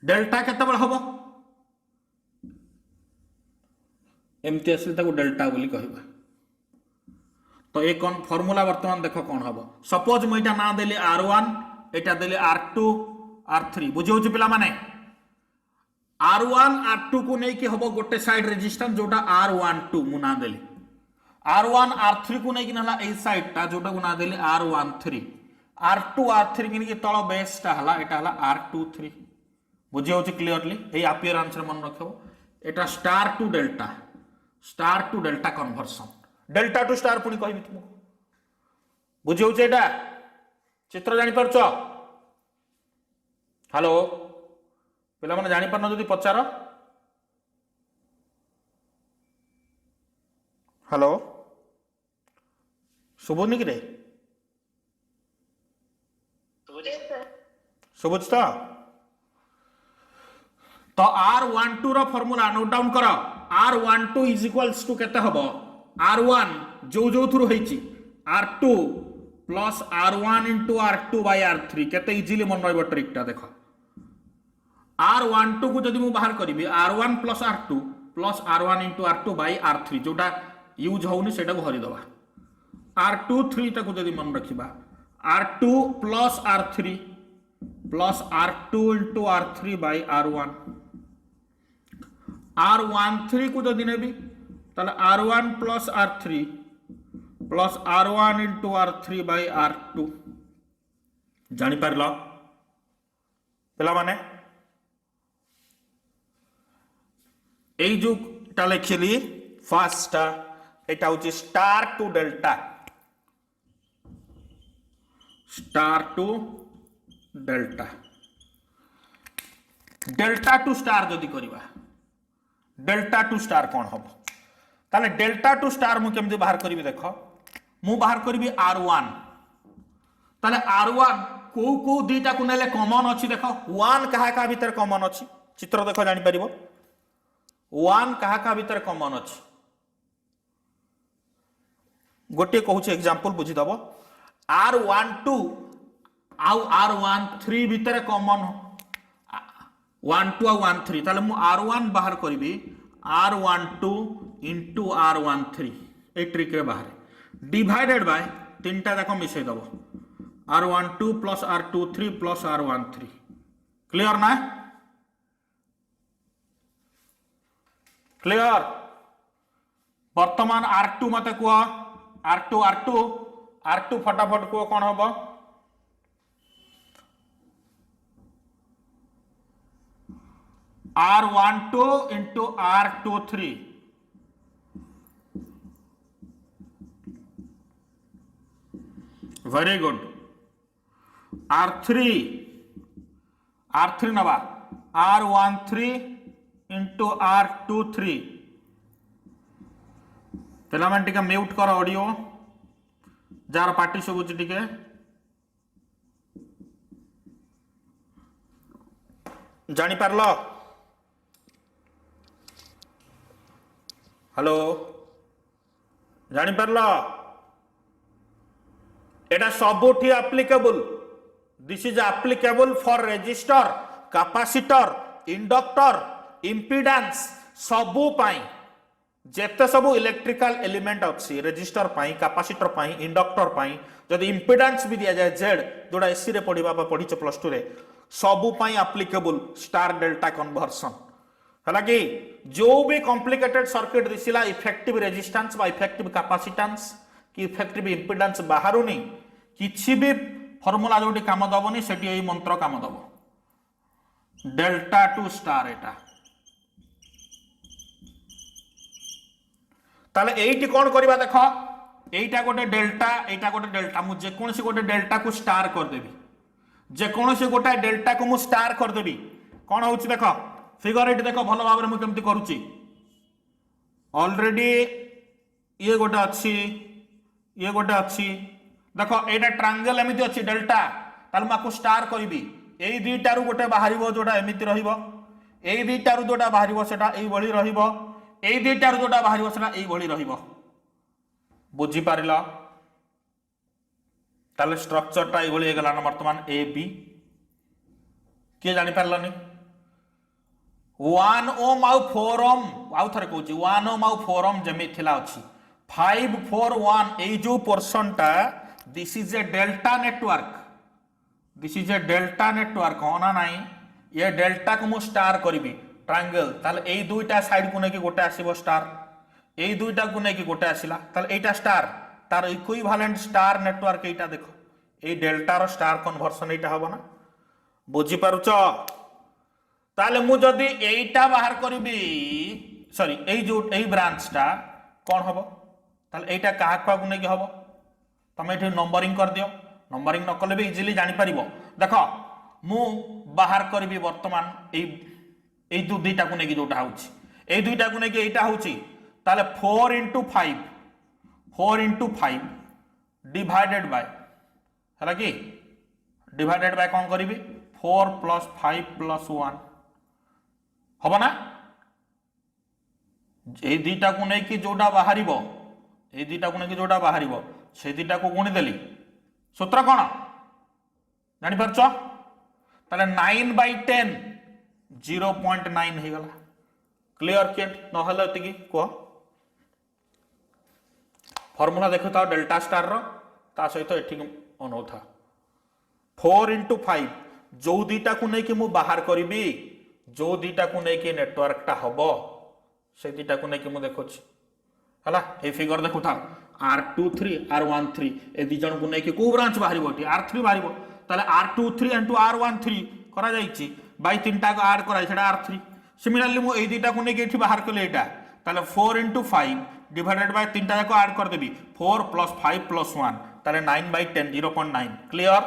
डेल्टा केते बड़ हबो एमती आसिल ताको डेल्टा बोली कहबा तो एक फॉर्मूला वर्तमान देख कौन हम सपोज मुझे ना देली R1 एटा देली R2 R3 बुझे पिला माने R1 R2 को नहीं कि हम गोटे साइड रेजिस्टेंस जोटा R12 मु ना देली R1 R3 को नहीं कि नला ए साइड टा जोटा को ना देली R13 R2 R3 कि तळ बेस टा हला एटा हला R23 बुझे होची क्लियरली ए अपीयरेंस रे मन रखबो एटा star to delta conversion delta to star पुणी कहबी तुमको बुझे एटा चित्र जानी पारछ हेलो पिला माने जानी पारन जदि पचार हेलो शुभुनी कि रे शुभुच तो R12 रो फॉर्मूला नोट डाउन कर R12 इज इक्वल्स टू केते हबो R1 जो थ्रू होईची R2 plus R1 into R2 by R3 केते इजीली मन रहबो ट्रिकटा देखो R12 को जदि मु बाहर करिवि R1 plus R2 plus R1 into R2 by R3 जोटा यूज होउनी सेटा को हरि दबा R23 टा को जदि मन रखिबा R2 plus R3 plus R2 into R3 by R1 R13 को जदि नेबी ताले R1 plus R3 plus R1 into R3 bye R2 जानी पारला पिला माने ए जो टा लिखली फर्स्ट एटा होची star to delta delta to star जदि करबा डेल्टा टू स्टार कौन हम ताले डेल्टा टू स्टार मु केमती बाहर करी देख मु बाहर करी R1 ताले R1 को दीटा को नेले कॉमन अछि देख 1 कहा भीतर कॉमन अछि चित्र देख जानि परिबो 1 कहा भीतर कॉमन अछि गोटे कहूछ एग्जांपल बुझी दबो R12 आउ R13 भीतर कॉमन 1 2 और 1 3 ताले मु R1 बाहर करी R12 into R13 a trick रे बाहर डिवाइडेड बाय तीनटा जाक मिसई दबो R12 plus R23 plus R13 clear ना क्लियर वर्तमान R2 मते को R2 फटाफट को कौन हम R12 into R23 very good R3 नवा R13 इंटू R23 पिला मन टिके म्यूट कर ऑडियो जार पार्टी सबुच टिके जानी पारल हेलो जानी पारल एटा सबुठी applicable this is applicable for resistor capacitor inductor impedance सबु पाई जेते सब इलेक्ट्रिकल एलिमेंट अच्छी रेजिस्टर पाई कैपेसिटर पाई इंडक्टर पाई जदि इंपिडेंस भी दिया जाए जेड जोड़ा एसी रे पढ़िबा बा पढ़िछ प्लस 2 रे सबु पाई एप्लीकेबल स्टार डेल्टा कन्वर्सन हला कि जो भी कॉम्प्लिकेटेड सर्किट दिसिला इफेक्टिव रेजिस्टेंस बा इफेक्टिव कैपेसिटेंस कि इफेक्टिव इंपिडेंस बाहरुनी किछि भी फॉर्मूला जोटी काम दबनी सेठी एई मंत्र काम दब डेल्टा टू स्टार एटा ताले एइटी कोन करबा देखो एइटा गोटे डेल्टा मु जे कोनसी गोटे डेल्टा को स्टार कर देबी जे कोनसी गोटे डेल्टा को मु स्टार कर देबी कोन होउची देखो फिगर एटी देखो भलो भाबरे मु केमती करूची ऑलरेडी ये गोटे अच्छी देखो एटा ट्रायंगल एमिति अच्छी डेल्टा ताल माको स्टार करबी एई दुईटारू गोटे बाहरिबो जोटा एमिति रहिबो एई दुईटारू जोटा बाहरिबो सेटा एई भली रहिबो एई दुईटारू जोटा बाहरिबो सेटा एई भली रहिबो बुझी पारिला ताले स्ट्रक्चर टा एई भली हेगला न वर्तमान ए बी के जानि पारलनी 1 ओम आउ 4 ओम आउ थरे कहूची 1 ओम आउ 4 ओम जेमि थिला अछि 5 4 1 एई जो पोर्शन टा this is a delta network होना नहीं ये डेल्टा को मु स्टार करी ट्रायंगल ताले एई दुईटा साइड को नेकी गोटे आसीबो स्टार एई दुईटा को नेकी गोटे आसिला ताले एईटा स्टार तार इक्विवेलेंट स्टार नेटवर्क एईटा देखो एई डेल्टा रो स्टार कन्वर्सन एईटा हबो ना बुझी पारुचो ताले मु जदी एईटा बाहर करबी सॉरी एई ब्रांच टा कोन हबो ताले एईटा काहा को नेकी हबो तमे एठी नंबरिंग कर दियो नंबरिंग न कले भी इजीली जानि परिबो देखो मु बाहर करबी वर्तमान एई दुईटा को नेकी जोटा होउची एई दुईटा को नेकी एईटा होउची ताले 4 into 5 डिवाइडेड बाय हला कि डिवाइडेड बाय कोन करबी 4 + 5 + 1 हबो ना एई दुईटा को नेकी जोटा बाहरिबो एई दुईटा को नेकी जोटा बाहरिबो से दुईटा को गुणी देली सूत्र कौन जानी पारछ ताले 9/10 0.9 हे गला क्लियर किट न हले एतिकी को फार्मूला देखो ता डेल्टा स्टार रो ता सहित एठी अनो था 4 into 5 जो दुईटा को नै कि मु बाहर करबी जो दुईटा को नै कि नेटवर्क टा हबो से दुईटा को नै कि मु देखोछि हला ए फिगर देखो था R23 R13 ए दी जण को नै कि को ब्रांच बाहरिबो टी R3 बाहरिबो ताले R23 * R13 करा जाईची बाय तीनटा को ऐड करा सेटा R3 सिमिलरली मु ए दीटा को नै कि एठी बाहर करले एटा ताले 4 into 5 डिवाइडेड बाय तीनटा को ऐड कर देबी 4 + 5 + 1 ताले 9/10 0.9 क्लियर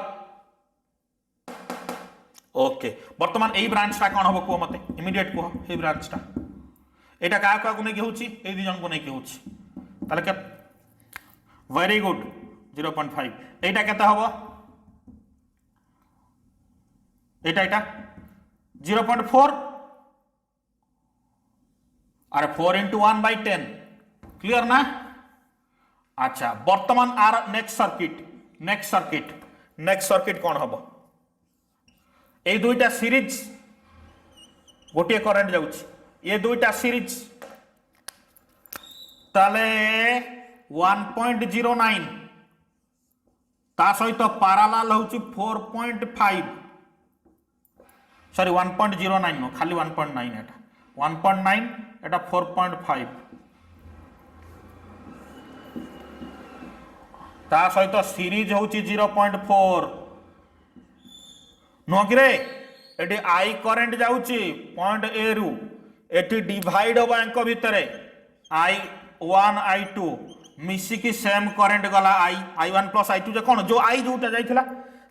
ओके वर्तमान ए ब्रांच टा कोन हबो को मते इमीडिएट को ए ब्रांच टा एटा का को नै कि होची ए दी जण को नै कि होची ताले के वेरी गुड 0.5 एटा केता हबो एटा 0.4 अरे 4 into 1/10 क्लियर ना अच्छा वर्तमान आर नेक्स्ट सर्किट कौन हबो ए दुईटा सीरीज गोटे करंट जाउची ये दुईटा सीरीज ताले 1.09 ता सहित पैरेलल होउची 4.5 सॉरी 1.09 नो खाली 1.9 एटा 1.9 एटा 4.5 ता सहित सीरीज होउची 0.4 नो कि रे एटी आई करंट जाउची पॉइंट ए रु एटी डिवाइड हो बैंक भितरे I1 I2 मिसिकी सेम करंट गला I1 + I2 जे कोन जो I जोटा जाइथिला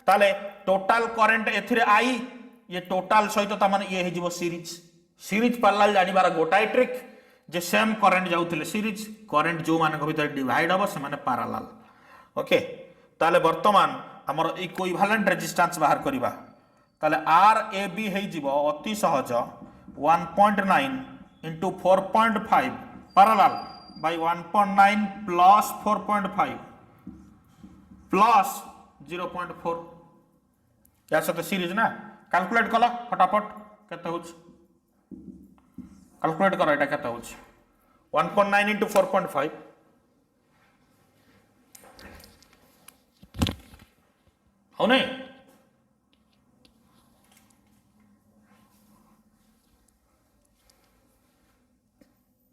ताले टोटल करंट एथिरे I ये टोटल सहित ता माने ये हेजिवो सीरीज पैरेलल जानिबार गोटाई ट्रिक जे सेम करंट जाउथिले सीरीज करंट जो माने भितर डिवाइड हो से माने पैरेलल ओके ताले वर्तमान हमर इक्विवेलेंट रेजिस्टेंस बाहर करिबा ताले RAB हेजिवो अति सहज 1.9 into 4.5 parallel by 1.9 plus 4.5 plus 0.4 या सते सीरीज ना कैलकुलेट कला फटाफट केते होछ कैलकुलेट करा एटा केते होछ 1.9 into 4.5 हो नहीं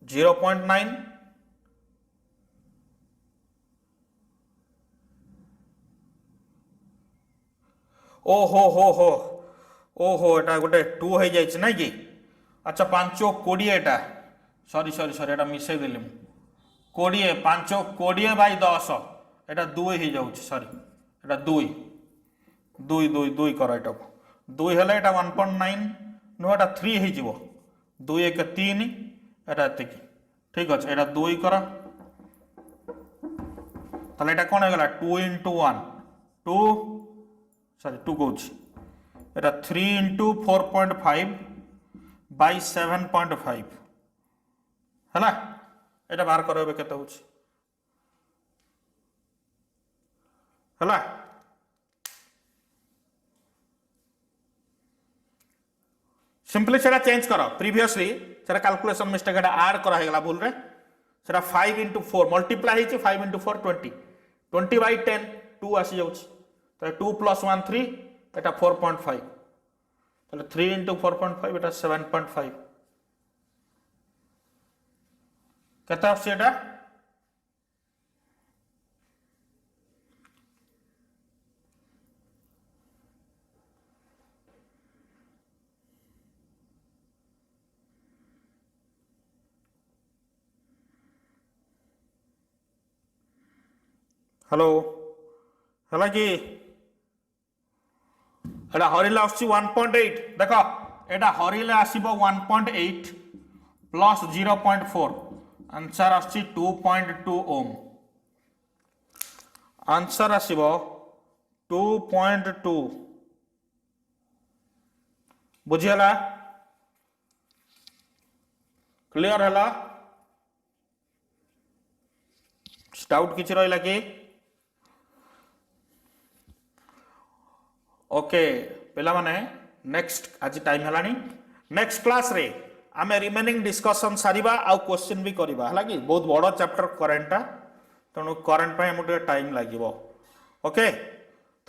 0.9 ओहो एटा गोटे 2 हो जाए ना कि अच्छा 5 20 एटा सॉरी सॉरी सॉरी एटा मिसई देली मु 20 5 20 बाई 10 एटा 2 हो जाउछ सॉरी एटा 2 2 2 2 कर एटा 2 हेले एटा 1.9 नो एटा 3 हो जिवो 2 1 3 एटा एतिकी ठीक अछि एटा 2 कर ताले एटा कोन हेगला 2 into 1 2 सॉरी 2 कहूँ एटा 3 into 4.5 by 7.5 है एटा बाहर कर केते होछि है सिंपली सेटा चेंज कर प्रीवियसली सेटा कैलकुलेशन मिस्टेक एटा ऐड करा हेगला भूल रे सेटा 5 into 4 मल्टीप्लाई हेछि 5 into 4 20 20 by 10 2 आसी जाउछि तो 2 plus 1 3 एटा 4.5 तो 3 into 4.5 एटा 7.5 केता आसी एटा हेलो है कि एटा हरिले आसी 1.8 देख एटा हरिले आसीबो 1.8 प्लस 0.4 आंसर आसी 2.2 ओम आंसर आसीबो 2.2 बुझियला क्लियर हला डाउट किछि रहला कि ओके पिला माने नेक्स्ट आज टाइम हलानी नेक्स्ट क्लास रे आमे रिमेनिंग डिस्कशन सारिबा आ क्वेश्चन भी करबा हला कि बहुत बड़ चैप्टर करेंटटा तणु करेंट पे हमके टाइम लागिवो ओके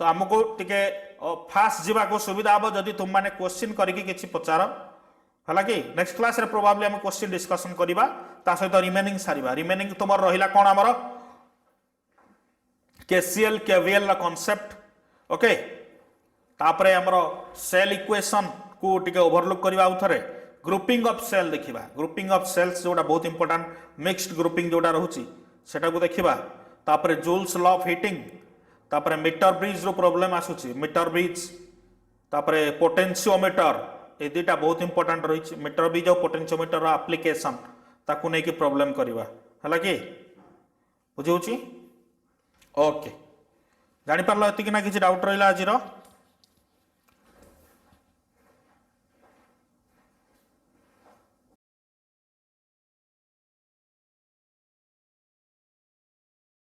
तो हमको टिके फास्ट जीवा को सुविधा हबो जदी तुम माने क्वेश्चन करिकि किछि पचार हला कि नेक्स्ट क्लास रे प्रोबेबली हम क्वेश्चन डिस्कशन करबा ता सहित रिमेनिंग सारिबा रिमेनिंग तुमर रहिला कोन हमर केसीएल केवीएल ला कांसेप्ट ओके तापरे हमरो सेल इक्वेशन को टिके ओवरलुक करबा उथरे ग्रुपिंग ऑफ सेल देखिबा ग्रुपिंग ऑफ सेल्स जोटा बहुत इंपोर्टेंट मिक्स्ड ग्रुपिंग जोटा रहउची सेटा को देखिबा तापरे जूल्स लॉ ऑफ हीटिंग तापरे मीटर ब्रिज रो प्रॉब्लम आसुची मीटर ब्रिज तापरे पोटेंशियोमीटर ए दुटा बहुत इंपोर्टेंट रहिची मीटर ब्रिज और पोटेंशियोमीटर रो एप्लीकेशन ताकू नै कि प्रॉब्लम करबा हला कि बुझौची ओके जानि परलो एतिकी ना किछि डाउट रहिला आजिरो